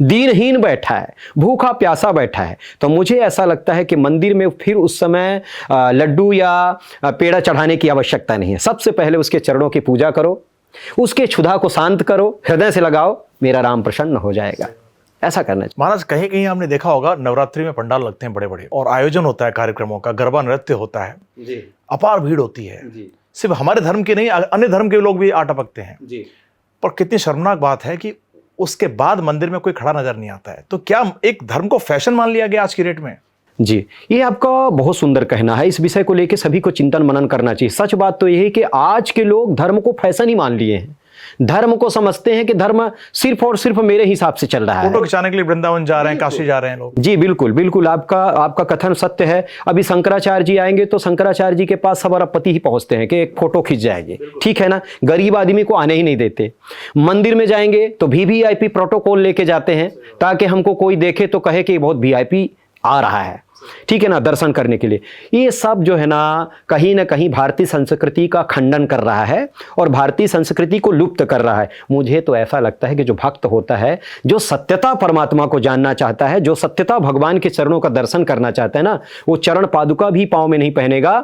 दीनहीन बैठा है, भूखा प्यासा बैठा है, तो मुझे ऐसा लगता है कि मंदिर में फिर उस समय लड्डू या पेड़ा चढ़ाने की आवश्यकता नहीं है। सबसे पहले उसके चरणों की पूजा करो, उसके क्षुधा को शांत करो, हृदय से लगाओ, मेरा राम प्रसन्न हो जाएगा। ऐसा करना चाहिए। महाराज कहीं कहीं आपने देखा होगा नवरात्रि में पंडाल लगते हैं बड़े बड़े और आयोजन होता है कार्यक्रमों का, गरबा नृत्य होता है, जी अपार भीड़ होती है। जी सिर्फ हमारे धर्म के नहीं, अन्य धर्म के लोग भी आ टपकते हैं। जी। पर कितनी शर्मनाक बात है कि उसके बाद मंदिर में कोई खड़ा नजर नहीं आता है। तो क्या एक धर्म को फैशन मान लिया गया आज की डेट में? जी, ये आपका बहुत सुंदर कहना है। इस विषय को लेकर सभी को चिंतन मनन करना चाहिए। सच बात तो यही है कि आज के लोग धर्म को फैशन ही मान लिए हैं। धर्म को समझते हैं कि धर्म सिर्फ और सिर्फ मेरे हिसाब से चल रहा है। फोटो खिंचाने के लिए वृंदावन जा रहे हैं, काशी जा रहे हैं लोग। जी बिल्कुल बिल्कुल, आपका कथन सत्य है। अभी शंकराचार्य जी आएंगे तो शंकराचार्य जी के पास सब अरबपति ही पहुंचते हैं कि एक फोटो खींच जाएंगे, ठीक है ना। गरीब आदमी को आने ही नहीं देते। मंदिर में जाएंगे तो वीवीआईपी प्रोटोकॉल लेके जाते हैं ताकि हमको कोई देखे तो कहे कि बहुत वीआईपी आ रहा है, ठीक है ना, दर्शन करने के लिए। ये सब जो है ना कहीं भारतीय संस्कृति का खंडन कर रहा है और भारतीय संस्कृति को लुप्त कर रहा है। मुझे तो ऐसा लगता है कि जो भक्त होता है, जो सत्यता परमात्मा को जानना चाहता है, जो सत्यता भगवान के चरणों का दर्शन करना चाहता है ना, वो चरण पादुका भी पाँव में नहीं पहनेगा,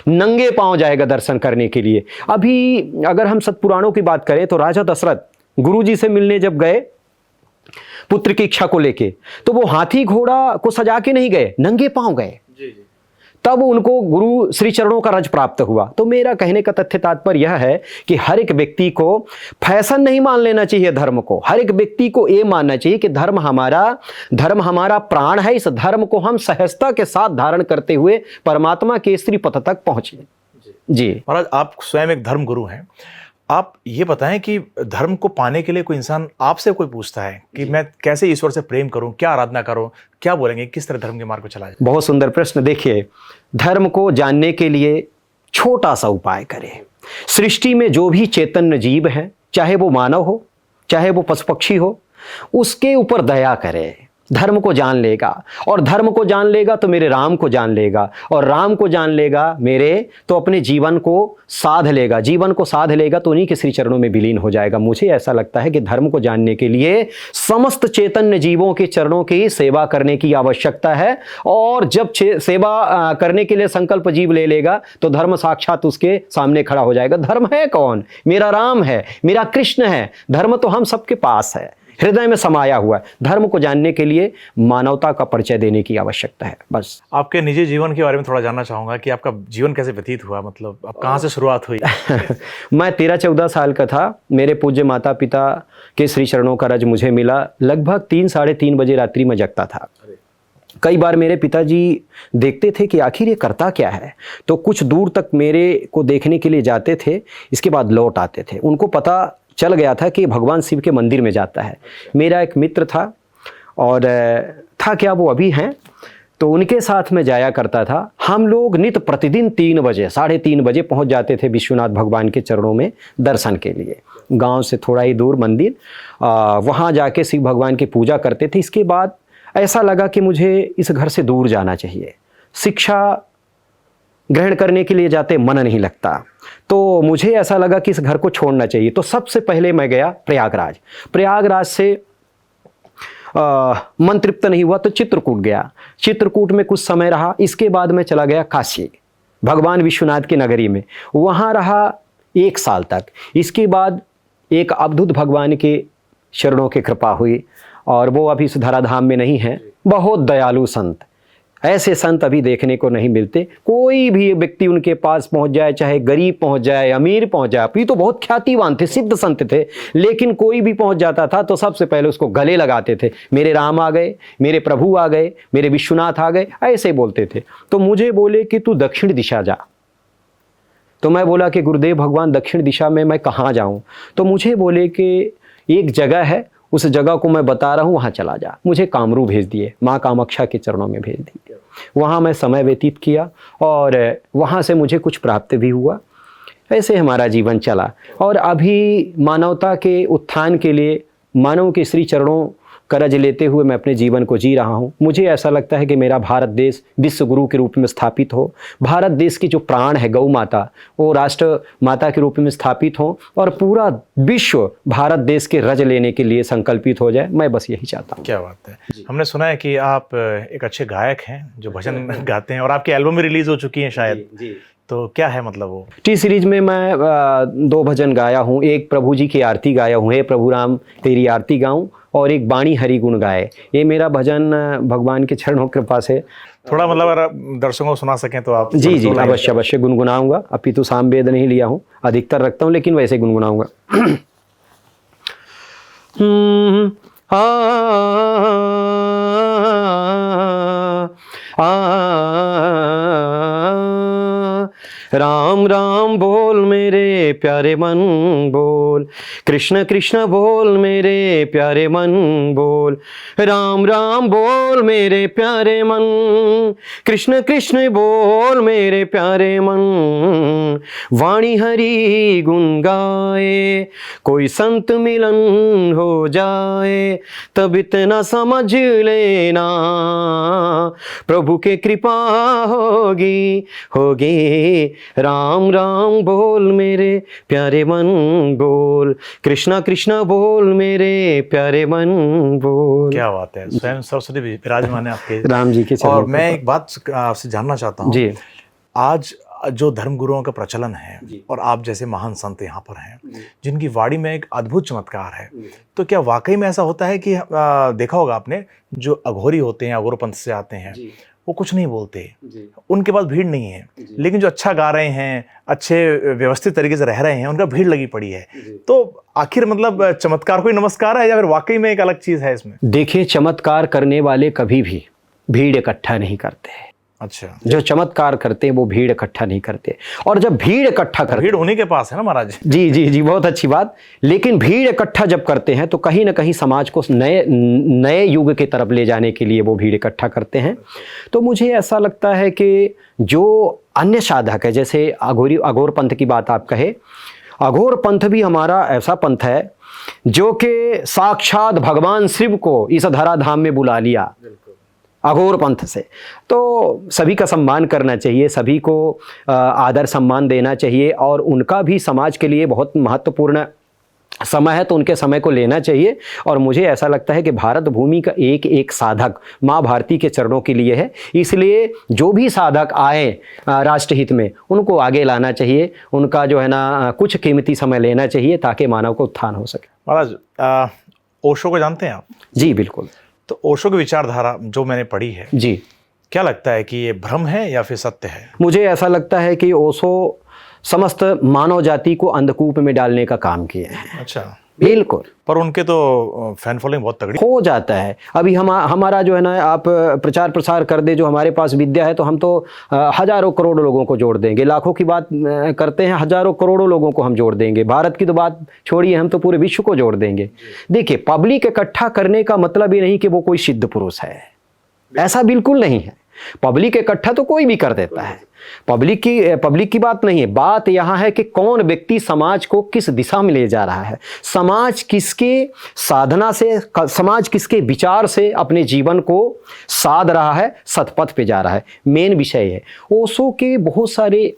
नंगे पाँव जाएगा दर्शन करने के लिए। अभी अगर हम सतपुराणों की बात करें तो राजा दशरथ गुरु जी से मिलने जब गए पुत्र की इच्छा को लेके, तो वो हाथी घोड़ा को सजा के नहीं गए, नंगे पांव गए। तब उनको गुरु श्री चरणों का रज प्राप्त हुआ। तो मेरा कहने का तथ्य तात्पर्य यह है कि हर एक व्यक्ति को फैशन नहीं मान लेना चाहिए धर्म को। हर एक व्यक्ति को ये मानना चाहिए कि धर्म हमारा प्राण है। इस धर्म को हम सहजता के साथ धारण करते हुए परमात्मा के श्री पथ तक पहुंचे। जी महाराज, आप स्वयं एक धर्म गुरु हैं। आप ये बताएं कि धर्म को पाने के लिए कोई इंसान आपसे कोई पूछता है कि मैं कैसे ईश्वर से प्रेम करूं, क्या आराधना करूं, क्या बोलेंगे, किस तरह धर्म के मार्ग पर चला जाए? बहुत सुंदर प्रश्न। देखिए, धर्म को जानने के लिए छोटा सा उपाय करें। सृष्टि में जो भी चैतन्य जीव है, चाहे वो मानव हो, चाहे वो पशु पक्षी हो, उसके ऊपर दया करें। धर्म को जान लेगा और धर्म को जान लेगा तो मेरे राम को जान लेगा और राम को जान लेगा मेरे तो अपने जीवन को साध लेगा। जीवन को साध लेगा तो उन्हीं के श्री चरणों में विलीन हो जाएगा। मुझे ऐसा लगता है कि धर्म को जानने के लिए समस्त चैतन्य जीवों के चरणों की सेवा करने की आवश्यकता है। और जब सेवा करने के लिए संकल्प जीव ले लेगा तो धर्म साक्षात उसके सामने खड़ा हो जाएगा। धर्म है कौन? मेरा राम है, मेरा कृष्ण है। धर्म तो हम सबके पास है, हृदय में समाया हुआ है। धर्म को जानने के लिए मानवता का परिचय देने की आवश्यकता है। बस आपके निजी जीवन के बारे में थोड़ा जानना चाहूंगा कि आपका जीवन कैसे व्यतीत हुआ, मतलब आप कहाँ से शुरुआत हुई? मैं 13-14 साल का था। मेरे पूज्य माता पिता के श्री चरणों का रज मुझे मिला। लगभग 3-3:30 बजे रात्रि में जगता था। कई बार मेरे पिताजी देखते थे कि आखिर ये करता क्या है, तो कुछ दूर तक मेरे को देखने के लिए जाते थे, इसके बाद लौट आते थे। उनको पता चल गया था कि भगवान शिव के मंदिर में जाता है। मेरा एक मित्र था और था क्या, वो अभी हैं, तो उनके साथ में जाया करता था। हम लोग नित्य प्रतिदिन 3 बजे 3:30 बजे पहुंच जाते थे विश्वनाथ भगवान के चरणों में दर्शन के लिए। गांव से थोड़ा ही दूर मंदिर, वहाँ जाके शिव भगवान की पूजा करते थे। इसके बाद ऐसा लगा कि मुझे इस घर से दूर जाना चाहिए। शिक्षा ग्रहण करने के लिए जाते मन नहीं लगता, तो मुझे ऐसा लगा कि इस घर को छोड़ना चाहिए। तो सबसे पहले मैं गया प्रयागराज से मन तृप्त नहीं हुआ तो चित्रकूट गया। चित्रकूट में कुछ समय रहा। इसके बाद मैं चला गया काशी, भगवान विश्वनाथ की नगरी में। वहाँ रहा 1 साल तक। इसके बाद एक अवधूत भगवान के चरणों की कृपा हुई और वो अभी इस धराधाम में नहीं है। बहुत दयालु संत, ऐसे संत अभी देखने को नहीं मिलते। कोई भी व्यक्ति उनके पास पहुंच जाए, चाहे गरीब पहुंच जाए, अमीर पहुंच जाए। अभी तो बहुत ख्यातिवान थे, सिद्ध संत थे, लेकिन कोई भी पहुंच जाता था तो सबसे पहले उसको गले लगाते थे। मेरे राम आ गए, मेरे प्रभु आ गए, मेरे विश्वनाथ आ गए, ऐसे बोलते थे। तो मुझे बोले कि तू दक्षिण दिशा जा। तो मैं बोला कि गुरुदेव भगवान दक्षिण दिशा में मैं कहाँ जाऊँ? तो मुझे बोले कि एक जगह है, उस जगह को मैं बता रहा हूँ, वहाँ चला जा। मुझे कामरू भेज दिए, माँ कामाक्षा के चरणों में भेज दिए। वहाँ मैं समय व्यतीत किया और वहाँ से मुझे कुछ प्राप्त भी हुआ। ऐसे हमारा जीवन चला और अभी मानवता के उत्थान के लिए मानव के श्री चरणों करज लेते हुए मैं अपने जीवन को जी रहा हूँ। मुझे ऐसा लगता है कि मेरा भारत देश विश्व गुरु के रूप में स्थापित हो। भारत देश की जो प्राण है गौ माता, वो राष्ट्र माता के रूप में स्थापित हो और पूरा विश्व भारत देश के रज लेने के लिए संकल्पित हो जाए। मैं बस यही चाहता हूँ। क्या बात है। हमने सुना है कि आप एक अच्छे गायक हैं जो भजन गाते हैं और आपकी एल्बम भी रिलीज हो चुकी है शायद। जी। तो क्या है मतलब वो? टी सीरीज में मैं 2 भजन गाया हूँ। एक प्रभु जी की आरती गाया हूँ, हे प्रभु राम तेरी आरती गाऊँ, और एक बाणी हरि गुण गाए। ये मेरा भजन भगवान के चरणों कृपा से। थोड़ा मतलब अगर दर्शकों को सुना सकें तो आप। जी जी, अवश्य अवश्य गुनगुनाऊंगा। अभी तो सामवेद नहीं लिया हूँ, अधिकतर रखता हूँ, लेकिन वैसे गुनगुनाऊंगा। राम राम बोल मेरे प्यारे मन बोल, कृष्ण कृष्ण बोल मेरे प्यारे मन बोल, राम राम बोल मेरे प्यारे मन, कृष्ण कृष्ण बोल मेरे प्यारे मन, वाणी हरि गुण गाए, कोई संत मिलन हो जाए, तब इतना समझ लेना प्रभु के कृपा होगी होगी। राम राम बोल मेरे प्यारे मन बोल, कृष्णा कृष्णा बोल मेरे प्यारे मन बोल। क्या बात है, स्वयं सरस्वती विराजमान है आपके राम जी के चरणों और पर। मैं एक बात आपसे जानना चाहता हूँ जी आज जो धर्म गुरुओं का प्रचलन है और आप जैसे महान संत यहाँ पर हैं जिनकी वाणी में एक अद्भुत चमत्कार है, तो क्या वाकई में ऐसा होता है कि देखा होगा आपने, जो अघोरी होते हैं, अघोर पंथ से आते हैं, वो कुछ नहीं बोलते, उनके पास भीड़ नहीं है, लेकिन जो अच्छा गा रहे हैं, अच्छे व्यवस्थित तरीके से रह रहे हैं, उनका भीड़ लगी पड़ी है। तो आखिर मतलब चमत्कार कोई नमस्कार है या फिर वाकई में एक अलग चीज है इसमें? देखिए, चमत्कार करने वाले कभी भी भीड़ इकट्ठा नहीं करते। अच्छा, जो चमत्कार करते हैं वो भीड़ इकट्ठा नहीं करते। और जब भीड़ इकट्ठा करते, भीड़ उन्हीं के पास है ना महाराज। जी जी जी, बहुत अच्छी बात। लेकिन भीड़ इकट्ठा जब करते हैं तो कहीं ना कहीं समाज को नए युग की तरफ ले जाने के लिए वो भीड़ इकट्ठा करते हैं। तो मुझे ऐसा लगता है कि जो अन्य साधक है, जैसे अघोर पंथ की बात आप कहे, अघोर पंथ भी हमारा ऐसा पंथ है जो कि साक्षात भगवान शिव को इस धराधाम में बुला लिया अघोर पंथ से। तो सभी का सम्मान करना चाहिए, सभी को आदर सम्मान देना चाहिए, और उनका भी समाज के लिए बहुत महत्वपूर्ण समय है, तो उनके समय को लेना चाहिए। और मुझे ऐसा लगता है कि भारत भूमि का एक एक साधक माँ भारती के चरणों के लिए है, इसलिए जो भी साधक आए राष्ट्रहित में, उनको आगे लाना चाहिए, उनका जो है ना कुछ कीमती समय लेना चाहिए ताकि मानव का उत्थान हो सके। महाराज, ओशो को जानते हैं आप? जी बिल्कुल। तो ओशो की विचारधारा जो मैंने पढ़ी है, जी, क्या लगता है कि ये भ्रम है या फिर सत्य है? मुझे ऐसा लगता है कि ओशो समस्त मानव जाति को अंधकूप में डालने का काम किए हैं। अच्छा, बिल्कुल। पर उनके तो फैन फॉलोइंग बहुत तगड़ी हो जाता है। अभी हमारा जो है ना, आप प्रचार प्रसार कर दे, जो हमारे पास विद्या है, तो हम तो हजारों करोड़ों लोगों को जोड़ देंगे। लाखों की बात करते हैं, हजारों करोड़ों लोगों को हम जोड़ देंगे। भारत की तो बात छोड़िए, हम तो पूरे विश्व को जोड़ देंगे। देखिए, पब्लिक इकट्ठा करने का मतलब ये नहीं कि वो कोई सिद्ध पुरुष है, ऐसा बिल्कुल नहीं है। पब्लिक इकट्ठा तो कोई भी कर देता है, पब्लिक की बात नहीं है। बात यहां है कि कौन व्यक्ति समाज को किस दिशा में ले जा रहा है, समाज किसके साधना से, समाज किसके विचार से अपने जीवन को साध रहा है, सतपथ पे जा रहा है, मेन विषय है। ओशो के बहुत सारे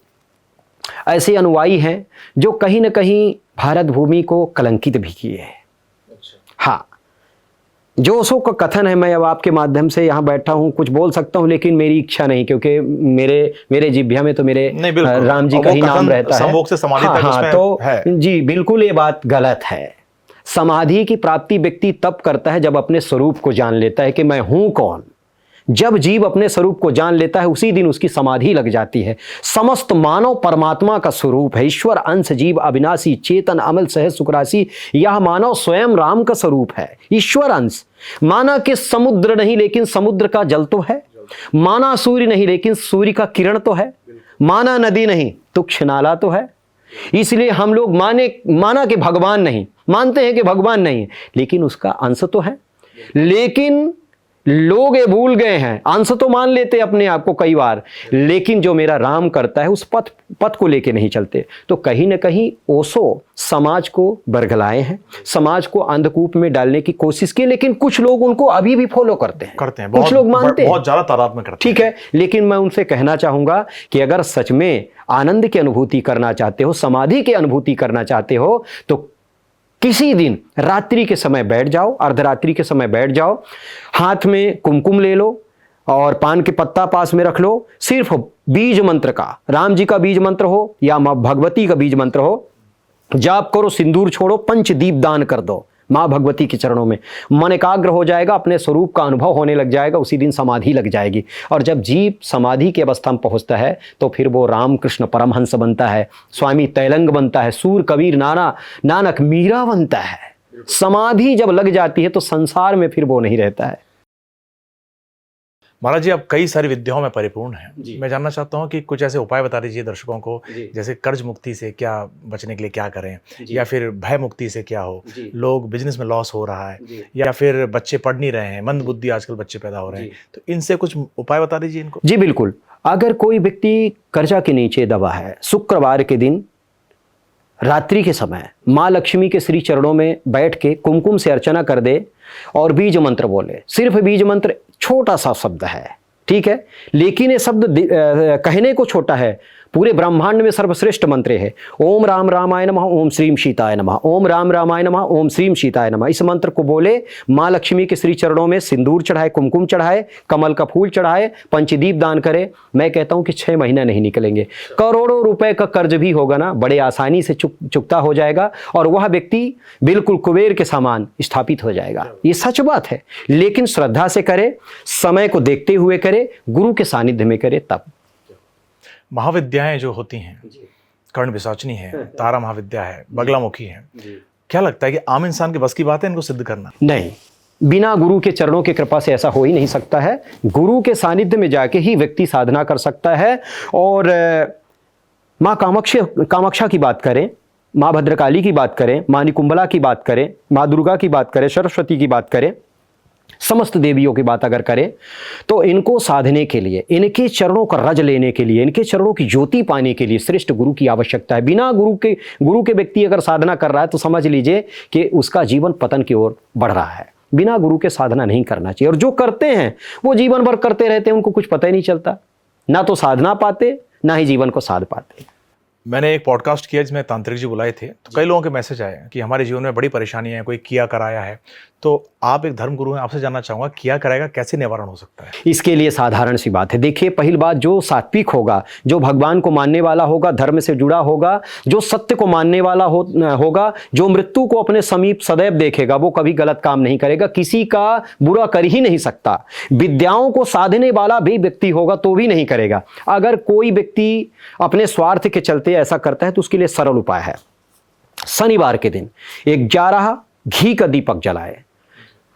ऐसे अनुयायी हैं जो कहीं ना कहीं भारत भूमि को कलंकित भी किए हैं। हाँ, जो ओशो का कथन है, मैं अब आपके माध्यम से यहाँ बैठा हूँ, कुछ बोल सकता हूँ, लेकिन मेरी इच्छा नहीं, क्योंकि मेरे जिह्वा में तो मेरे राम जी का ही नाम रहता है। संभोग से समाधि तक उसमें तो है। जी बिल्कुल, ये बात गलत है। समाधि की प्राप्ति व्यक्ति तब करता है जब अपने स्वरूप को जान लेता है कि मैं हूँ कौन। जब जीव अपने स्वरूप को जान लेता है, उसी दिन उसकी समाधि लग जाती है। समस्त मानव परमात्मा का स्वरूप है, ईश्वर अंश जीव अविनाशी चेतन अमल सहज सुखराशि। यह मानव स्वयं राम का स्वरूप है, ईश्वर अंश। माना कि समुद्र नहीं लेकिन समुद्र का जल तो है, माना सूर्य नहीं लेकिन सूर्य का किरण तो है, माना नदी नहीं तुक्ष नाला तो है। इसलिए हम लोग माना कि भगवान नहीं, मानते हैं कि भगवान नहीं है, लेकिन उसका अंश तो है। लेकिन लोग ये भूल गए हैं, अंश तो मान लेते अपने आप को कई बार, लेकिन जो मेरा राम करता है उस पथ को लेके नहीं चलते। तो कहीं ना कहीं ओशो समाज को बरगलाए हैं, समाज को अंधकूप में डालने की कोशिश की, लेकिन कुछ लोग उनको अभी भी फॉलो करते हैं कुछ लोग मानते हैं, बहुत ज्यादा तादाद में करते हैं। ठीक है, लेकिन मैं उनसे कहना चाहूंगा कि अगर सच में आनंद की अनुभूति करना चाहते हो, समाधि की अनुभूति करना चाहते हो, तो किसी दिन रात्रि के समय बैठ जाओ, अर्धरात्रि के समय बैठ जाओ, हाथ में कुमकुम ले लो और पान के पत्ता पास में रख लो, सिर्फ बीज मंत्र का, राम जी का बीज मंत्र हो या मां भगवती का बीज मंत्र हो, जाप करो, सिंदूर छोड़ो, पंचदीप दान कर दो। माँ भगवती के चरणों में मन एकाग्र हो जाएगा, अपने स्वरूप का अनुभव होने लग जाएगा, उसी दिन समाधि लग जाएगी। और जब जीव समाधि की अवस्था में पहुंचता है तो फिर वो रामकृष्ण परमहंस बनता है, स्वामी तैलंग बनता है, सूर कबीर नानक मीरा बनता है। समाधि जब लग जाती है तो संसार में फिर वो नहीं रहता है। महाराज जी, आप कई सारी विद्याओं में परिपूर्ण हैं। मैं जानना चाहता हूं कि कुछ ऐसे उपाय बता दीजिए दर्शकों को, जैसे कर्ज मुक्ति से क्या बचने के लिए क्या करें, या फिर भय मुक्ति से क्या हो, लोग बिजनेस में लॉस हो रहा है, या फिर बच्चे पढ़ नहीं रहे हैं, मंद बुद्धि आजकल बच्चे पैदा हो रहे हैं, तो इनसे कुछ उपाय बता दीजिए इनको। जी बिल्कुल। अगर कोई व्यक्ति कर्जा के नीचे दबा है, शुक्रवार के दिन रात्रि के समय माँ लक्ष्मी के श्री चरणों में बैठ के कुमकुम से अर्चना कर दे और बीज मंत्र बोले। सिर्फ बीज मंत्र छोटा सा शब्द है, ठीक है, लेकिन ये शब्द कहने को छोटा है, पूरे ब्रह्मांड में सर्वश्रेष्ठ मंत्र है। ओम राम रामाय नमः, ओम श्रीम सीताय नमः, ओम राम रामाय नमः, ओम श्रीम सीताय नमः। इस मंत्र को बोले, माँ लक्ष्मी के श्री चरणों में सिंदूर चढ़ाए, कुमकुम चढ़ाए, कमल का फूल चढ़ाए, पंचदीप दान करे। मैं कहता हूं कि 6 महीना नहीं निकलेंगे, करोड़ों रुपए का कर्ज भी होगा ना, बड़े आसानी से चुकता हो जाएगा और वह व्यक्ति बिल्कुल कुबेर के समान स्थापित हो जाएगा। ये सच बात है, लेकिन श्रद्धा से करे, समय को देखते हुए करे, गुरु के सानिध्य में करे तब। महाविद्याएं जो होती हैं, कर्ण पिशाचनी है, तारा महाविद्या है, बगलामुखी है, क्या लगता है कि आम इंसान के बस की बात है इनको सिद्ध करना? नहीं, बिना गुरु के चरणों की कृपा से ऐसा हो ही नहीं सकता है। गुरु के सानिध्य में जाके ही व्यक्ति साधना कर सकता है। और माँ कामाक्षा की बात करें, माँ भद्रकाली की बात करें, माँ निकुंभला की बात करें, माँ दुर्गा की बात करें, सरस्वती की बात करें, समस्त देवियों की बात अगर करें, तो इनको साधने के लिए, इनके चरणों का रज लेने के लिए, इनके चरणों की ज्योति पाने के लिए श्रेष्ठ गुरु की आवश्यकता है। बिना गुरु के व्यक्ति अगर साधना कर रहा है तो समझ लीजिए कि उसका जीवन पतन की ओर बढ़ रहा है। बिना गुरु के साधना नहीं करना चाहिए। और जो करते हैं वो जीवन भर करते रहते हैं, उनको कुछ पता ही नहीं चलता, ना तो साधना पाते ना ही जीवन को साध पाते। मैंने एक पॉडकास्ट किया जिसमें तांत्रिक जी बुलाए थे, तो कई लोगों के मैसेज आए कि हमारे जीवन में बड़ी परेशानियां हैं, कोई किया कराया है। तो आप एक धर्मगुरु हैं, आपसे जानना चाहूंगा, किया कराएगा कैसे निवारण हो सकता है? इसके लिए साधारण सी बात है। देखिए, पहली बात, जो सात्विक होगा, जो भगवान को मानने वाला होगा, धर्म से जुड़ा होगा, जो सत्य को मानने वाला होगा, जो मृत्यु को अपने समीप सदैव देखेगा, वो कभी गलत काम नहीं करेगा, किसी का बुरा कर ही नहीं सकता। विद्याओं को साधने वाला भी व्यक्ति होगा तो भी नहीं करेगा। अगर कोई व्यक्ति अपने स्वार्थ के चलते ऐसा करता है तो उसके लिए सरल उपाय है। शनिवार के दिन 11 घी का दीपक जलाए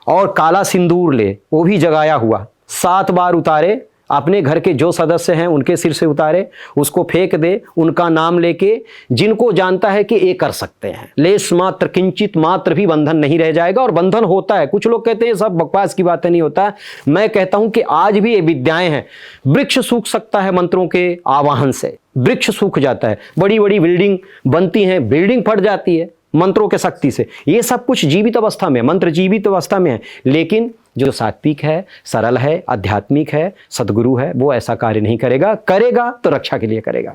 और काला सिंदूर ले, वो भी जगाया हुआ, 7 बार उतारे, अपने घर के जो सदस्य हैं उनके सिर से उतारे, उसको फेंक दे, उनका नाम लेके, जिनको जानता है कि ये कर सकते हैं, लेस मात्र किंचित मात्र भी बंधन नहीं रह जाएगा। और बंधन होता है, कुछ लोग कहते हैं सब बकवास की बातें, नहीं होता। मैं कहता हूं कि आज भी ये विद्याएं हैं। वृक्ष सूख सकता है मंत्रों के आवाहन से, वृक्ष सूख जाता है, बड़ी बड़ी बिल्डिंग बनती हैं, बिल्डिंग फट जाती है मंत्रों के शक्ति से। ये सब कुछ जीवित अवस्था में, मंत्र जीवित अवस्था में है। लेकिन जो सात्विक है, सरल है, आध्यात्मिक है, सदगुरु है, वो ऐसा कार्य नहीं करेगा। करेगा तो रक्षा के लिए करेगा।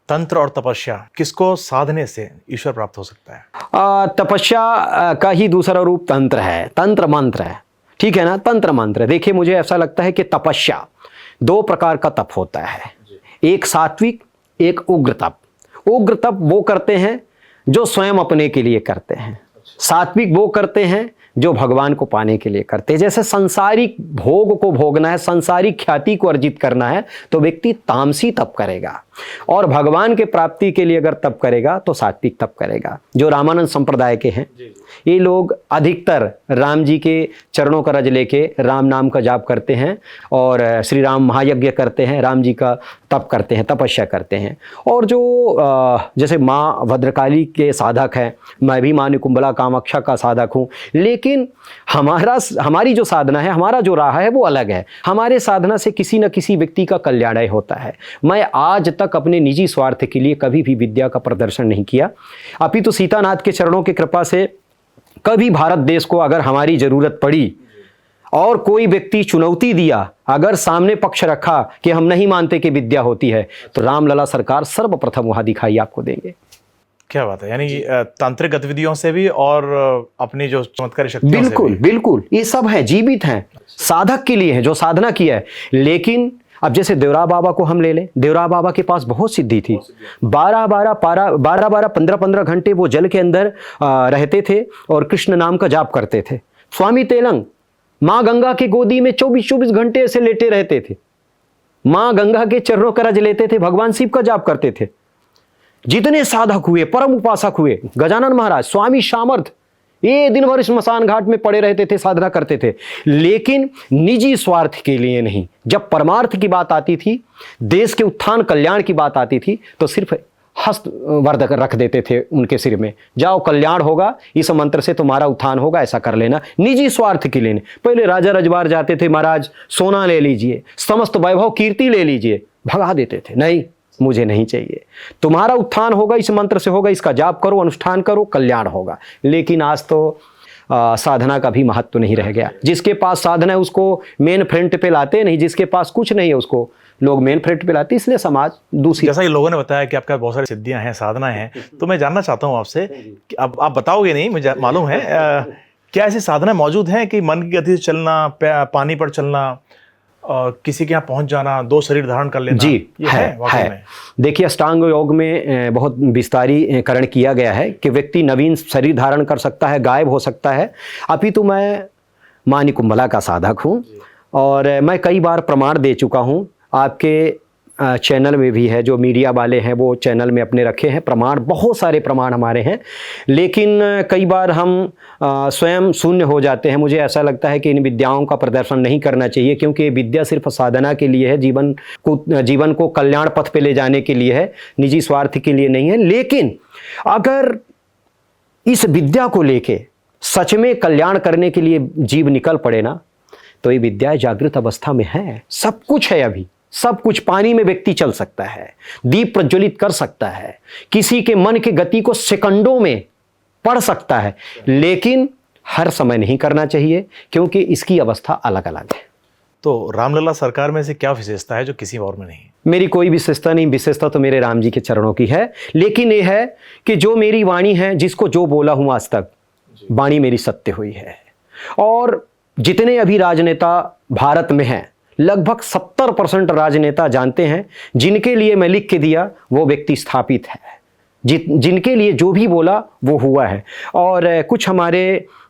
तंत्र और तपस्या किसको साधने से ईश्वर प्राप्त हो सकता है? तपस्या का ही दूसरा रूप तंत्र है, तंत्र मंत्र है, ठीक है ना, तंत्र मंत्र। देखिए, मुझे ऐसा लगता है कि तपस्या 2 प्रकार का तप होता है, एक सात्विक, एक उग्र तप। उग्र तप वो करते हैं जो स्वयं अपने के लिए करते हैं, सात्विक वो करते हैं जो भगवान को पाने के लिए करते हैं। जैसे संसारिक भोग को भोगना है, संसारिक ख्याति को अर्जित करना है, तो व्यक्ति तामसी तप करेगा, और भगवान के प्राप्ति के लिए अगर तप करेगा तो सात्विक तप करेगा। जो रामानंद संप्रदाय के हैं, ये लोग अधिकतर राम जी के चरणों का रज लेके राम नाम का जाप करते हैं और श्री राम महायज्ञ करते हैं, राम जी का तप करते हैं, तपस्या करते हैं। और जो जैसे माँ भद्रकाली के साधक हैं, मैं भी माँ निकुंभला कामाक्षा का साधक हूँ, लेकिन हमारी जो साधना है, हमारा जो राह है वो अलग है। हमारे साधना से किसी न किसी व्यक्ति का कल्याण होता है। मैं आज तक अपने निजी स्वार्थ के लिए कभी भी विद्या का प्रदर्शन नहीं किया, अपितु सीतानाथ के चरणों की कृपा से कभी भारत देश को अगर हमारी जरूरत पड़ी और कोई व्यक्ति चुनौती दिया, अगर सामने पक्ष रखा कि हम नहीं मानते कि विद्या होती है, तो रामलला सरकार सर्वप्रथम वहां दिखाई आपको देंगे। क्या बात है, यानी तांत्रिक गतिविधियों से भी और अपनी जो चमत्कारी शक्तियों से बिल्कुल भी। बिल्कुल, ये सब है, जीवित हैं, साधक के लिए है, जो साधना किया है। लेकिन अब जैसे देवरा बाबा को हम ले लें, देवरा बाबा के पास बहुत सिद्धि थी। 12-12 15-15 घंटे वो जल के अंदर रहते थे और कृष्ण नाम का जाप करते थे। स्वामी तेलंग माँ गंगा की गोदी में 24-24 घंटे ऐसे लेटे रहते थे, माँ गंगा के चरणों का रज लेते थे, भगवान शिव का जाप करते थे। जितने साधक हुए, परम उपासक हुए, गजानन महाराज, स्वामी सामर्थ, ये दिन भर स्मशान घाट में पड़े रहते थे, साधना करते थे, लेकिन निजी स्वार्थ के लिए नहीं। जब परमार्थ की बात आती थी, देश के उत्थान कल्याण की बात आती थी, तो सिर्फ हस्त वर्धक रख देते थे उनके सिर में, जाओ कल्याण होगा, इस मंत्र से तुम्हारा उत्थान होगा, ऐसा कर लेना। निजी स्वार्थ के लिए नहीं। पहले राजा रजवार जाते थे, महाराज सोना ले लीजिए, समस्त वैभव कीर्ति ले लीजिए, भगा देते थे, नहीं मुझे नहीं चाहिए, तुम्हारा उत्थान होगा, इस मंत्र से होगा, इसका जाप करो, अनुष्ठान करो, कल्याण होगा। लेकिन आज तो साधना का भी महत्व नहीं रह गया। जिसके पास साधना है उसको मेन फ्रंट पे लाते नहीं, जिसके पास कुछ नहीं है उसको लोग मेन फ्रंट पे लाते, इसलिए समाज दूसरी। जैसा कि लोगों ने बताया कि आपका बहुत सारी सिद्धियां हैं, साधना है, तो मैं जानना चाहता हूं आपसे कि अब आप बताओगे नहीं, मुझे मालूम है, क्या ऐसी साधना मौजूद हैं कि मन की गति से चलना, पानी पर चलना, किसी के यहाँ पहुंच जाना, 2 शरीर धारण कर लेना? जी, ये है वाकई में? देखिए, अष्टांग योग में बहुत विस्तारीकरण किया गया है कि व्यक्ति नवीन शरीर धारण कर सकता है, गायब हो सकता है। अभी तो मैं माँ निकुंभला का साधक हूँ और मैं कई बार प्रमाण दे चुका हूँ। आपके चैनल में भी है, जो मीडिया वाले हैं वो चैनल में अपने रखे हैं प्रमाण, बहुत सारे प्रमाण हमारे हैं। लेकिन कई बार हम स्वयं शून्य हो जाते हैं। मुझे ऐसा लगता है कि इन विद्याओं का प्रदर्शन नहीं करना चाहिए, क्योंकि विद्या सिर्फ साधना के लिए है, जीवन को कल्याण पथ पे ले जाने के लिए है, निजी स्वार्थ के लिए नहीं है। लेकिन अगर इस विद्या को लेके सच में कल्याण करने के लिए जीव निकल पड़े ना, तो ये विद्या जागृत अवस्था में है, सब कुछ है। अभी सब कुछ, पानी में व्यक्ति चल सकता है, दीप प्रज्वलित कर सकता है, किसी के मन की गति को सेकंडों में पढ़ सकता है, लेकिन हर समय नहीं करना चाहिए, क्योंकि इसकी अवस्था अलग अलग है। तो रामलला सरकार में से क्या विशेषता है जो किसी और में नहीं? मेरी कोई विशेषता नहीं, विशेषता तो मेरे राम जी के चरणों की है। लेकिन यह है कि जो मेरी वाणी है, जिसको जो बोला हूं आज तक, वाणी मेरी सत्य हुई है। और जितने अभी राजनेता भारत में हैं, लगभग 70% राजनेता जानते हैं, जिनके लिए मैं लिख के दिया वो व्यक्ति स्थापित है, जिनके लिए जो भी बोला वो हुआ है। और कुछ हमारे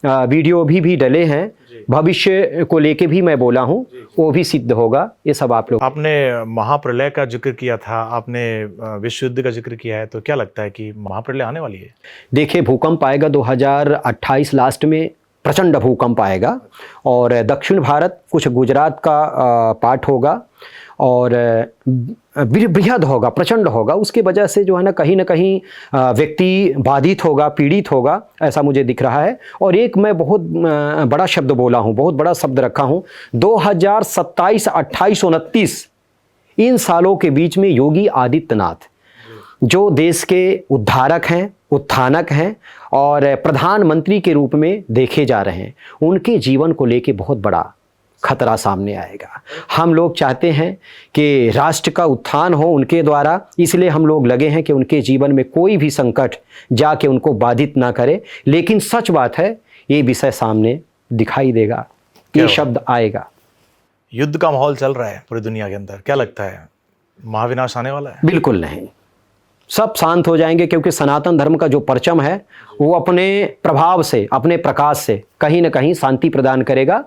वीडियो भी डले हैं, भविष्य को लेके भी मैं बोला हूं, वो भी सिद्ध होगा। ये सब आप लोग, आपने महाप्रलय का जिक्र किया था, आपने विश्व युद्ध का जिक्र किया है, तो क्या लगता है कि महाप्रलय आने वाली है? देखिए, भूकंप आएगा 2028 लास्ट में, प्रचंड भूकंप आएगा। और दक्षिण भारत, कुछ गुजरात का पार्ट होगा और बृहद होगा, प्रचंड होगा। उसके वजह से जो है ना कहीं व्यक्ति बाधित होगा, पीड़ित होगा, ऐसा मुझे दिख रहा है। और एक मैं बहुत बड़ा शब्द बोला हूँ, बहुत बड़ा शब्द रखा हूँ, 2027, 28, 29 इन सालों के बीच में योगी आदित्यनाथ, जो देश के उद्धारक हैं, उत्थानक हैं और प्रधानमंत्री के रूप में देखे जा रहे हैं, उनके जीवन को लेके बहुत बड़ा खतरा सामने आएगा। हम लोग चाहते हैं कि राष्ट्र का उत्थान हो उनके द्वारा, इसलिए हम लोग लगे हैं कि उनके जीवन में कोई भी संकट जाके उनको बाधित ना करे। लेकिन सच बात है, ये विषय सामने दिखाई देगा, ये शब्द आएगा। युद्ध का माहौल चल रहा है पूरी दुनिया के अंदर, क्या लगता है महाविनाश आने वाला है? बिल्कुल नहीं, सब शांत हो जाएंगे, क्योंकि सनातन धर्म का जो परचम है वो अपने प्रभाव से, अपने प्रकाश से कहीं ना कहीं शांति प्रदान करेगा।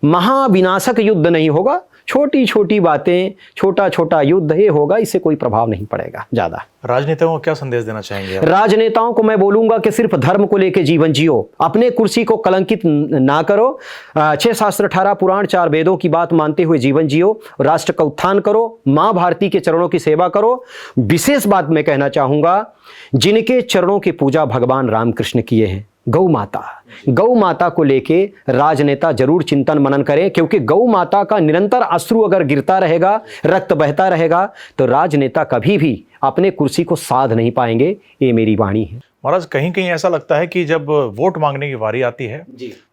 महाविनाशक युद्ध नहीं होगा, छोटी छोटी बातें, छोटा छोटा युद्ध ये होगा, इससे कोई प्रभाव नहीं पड़ेगा ज़्यादा। राजनेताओं को क्या संदेश देना चाहेंगे आप? राजनेताओं को मैं बोलूंगा कि सिर्फ धर्म को लेकर जीवन जियो, अपने कुर्सी को कलंकित ना करो, 6 शास्त्र 18 पुराण 4 वेदों की बात मानते हुए जीवन जियो, राष्ट्र का उत्थान करो, माँ भारती के चरणों की सेवा करो। विशेष बात मैं कहना चाहूंगा, जिनके चरणों की पूजा भगवान रामकृष्ण किए हैं, गौ माता को लेके राजनेता जरूर चिंतन मनन करें, क्योंकि गौ माता का निरंतर अश्रु अगर गिरता रहेगा, रक्त बहता रहेगा, तो राजनेता कभी भी अपने कुर्सी को साध नहीं पाएंगे। ये मेरी वाणी है। महाराज, कहीं कहीं ऐसा लगता है कि जब वोट मांगने की बारी आती है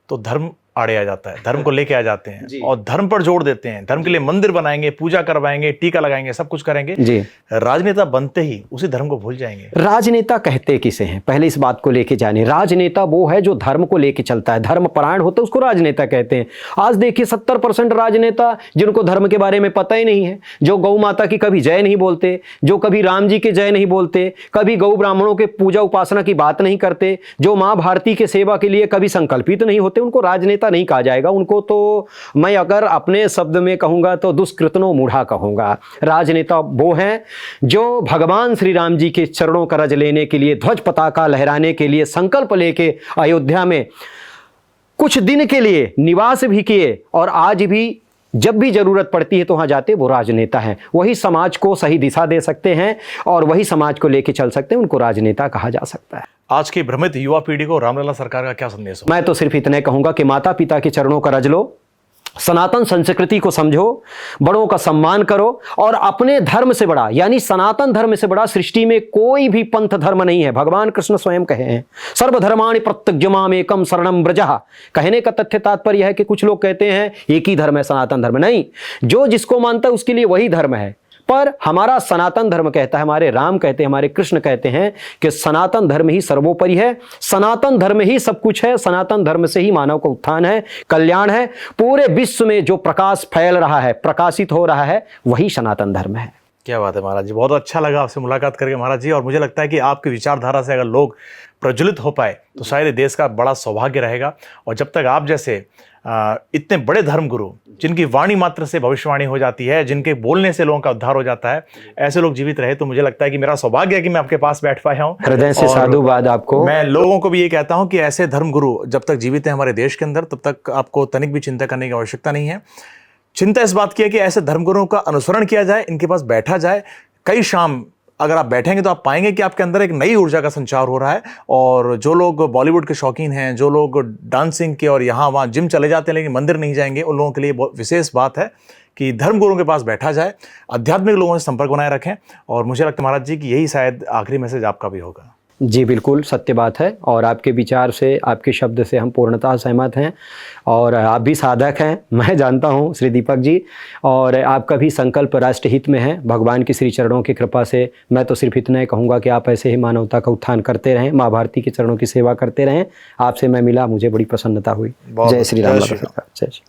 तो धर्म आड़े आ जाता है, धर्म को लेके आ जाते जी। हैं और धर्म पर जोड़ देते हैं, धर्म के लिए मंदिर बनाएंगे, पूजा करवाएंगे, टीका लगाएंगे, सब कुछ करेंगे। जी। राजनेता बनते ही उसी धर्म को भूल जाएंगे। राजनेता कहते किसे हैं, पहले इस बात को लेके जाने। राजनेता वो है जो धर्म को लेके चलता है, धर्म परायण होता है, उसको राजनेता कहते हैं। आज देखिए 70% राजनेता जिनको धर्म के बारे में पता ही नहीं है, जो गौ माता की कभी जय नहीं बोलते, जो कभी राम जी के जय नहीं बोलते, कभी गौ ब्राह्मणों के पूजा उपासना की बात नहीं करते, जो माँ भारती के सेवा के लिए कभी संकल्पित नहीं होते, उनको राजनेता नहीं कहा जाएगा। उनको तो मैं अगर अपने शब्द में कहूंगा तो दुष्कृतनो मूढ़ा कहूंगा। राजनेता वो हैं जो भगवान श्री राम जी के चरणों का रज लेने के लिए, ध्वज पताका लहराने के लिए संकल्प लेके अयोध्या में कुछ दिन के लिए निवास भी किए और आज भी जब भी जरूरत पड़ती है तो वहां जाते, वो राजनेता हैं। वही समाज को सही दिशा दे सकते हैं और वही समाज को लेके चल सकते हैं, उनको राजनेता कहा जा सकता है। आज की भ्रमित युवा पीढ़ी को रामलला सरकार का क्या संदेश हो? मैं तो सिर्फ इतने कहूंगा कि माता पिता के चरणों का रज लो, सनातन संस्कृति को समझो, बड़ों का सम्मान करो और अपने धर्म से बड़ा यानी सनातन धर्म से बड़ा सृष्टि में कोई भी पंथ धर्म नहीं है। भगवान कृष्ण स्वयं कहे हैं सर्वधर्माणि प्रत्यज्यमाम एकम शरणम व्रजः। कहने का तथ्य तात्पर्य है कि कुछ लोग कहते हैं एक ही धर्म है सनातन धर्म, नहीं, जो जिसको मानता है उसके लिए वही धर्म है। पर हमारा सनातन धर्म कहता है, हमारे राम कहते हैं, हमारे कृष्ण कहते हैं कि सनातन धर्म ही सर्वोपरि है, सनातन धर्म ही सब कुछ है, सनातन धर्म से ही मानव का उत्थान है, कल्याण है। पूरे विश्व में जो प्रकाश फैल रहा है, प्रकाशित हो रहा है, वही सनातन धर्म है। क्या बात है महाराज जी, बहुत अच्छा लगा आपसे मुलाकात करके महाराज जी। और मुझे लगता है कि आपकी विचारधारा से अगर लोग प्रज्वलित हो पाए तो शायद देश का बड़ा सौभाग्य रहेगा। और जब तक आप जैसे इतने बड़े धर्मगुरु जिनकी वाणी मात्र से भविष्यवाणी हो जाती है, जिनके बोलने से लोगों का उद्धार हो जाता है, ऐसे लोग जीवित रहे तो मुझे लगता है कि मेरा सौभाग्य है कि मैं आपके पास बैठ पाया हूँ। हृदय से साधुवाद आपको। मैं लोगों को भी ये कहता हूँ कि ऐसे धर्मगुरु जब तक जीवित हैं हमारे देश के अंदर, तब तक आपको तनिक भी चिंता करने की आवश्यकता नहीं है। चिंता इस बात की है कि ऐसे धर्मगुरुओं का अनुसरण किया जाए, इनके पास बैठा जाए। कई शाम अगर आप बैठेंगे तो आप पाएंगे कि आपके अंदर एक नई ऊर्जा का संचार हो रहा है। और जो लोग बॉलीवुड के शौकीन हैं, जो लोग डांसिंग के और यहाँ वहाँ जिम चले जाते हैं लेकिन मंदिर नहीं जाएंगे, उन लोगों के लिए बहुत विशेष बात है कि धर्मगुरुओं के पास बैठा जाए, आध्यात्मिक लोगों से संपर्क बनाए रखें। और मुझे लगता है महाराज जी कि यही शायद आखिरी मैसेज आपका भी होगा। जी बिल्कुल सत्य बात है और आपके विचार से, आपके शब्द से हम पूर्णतः सहमत हैं। और आप भी साधक हैं, मैं जानता हूं श्री दीपक जी, और आपका भी संकल्प राष्ट्र हित में है। भगवान की श्री चरणों की कृपा से मैं तो सिर्फ इतना ही कहूँगा कि आप ऐसे ही मानवता का उत्थान करते रहें, माँ भारती के चरणों की सेवा करते रहें। आपसे मैं मिला, मुझे बड़ी प्रसन्नता हुई। जय श्री राम। जय श्री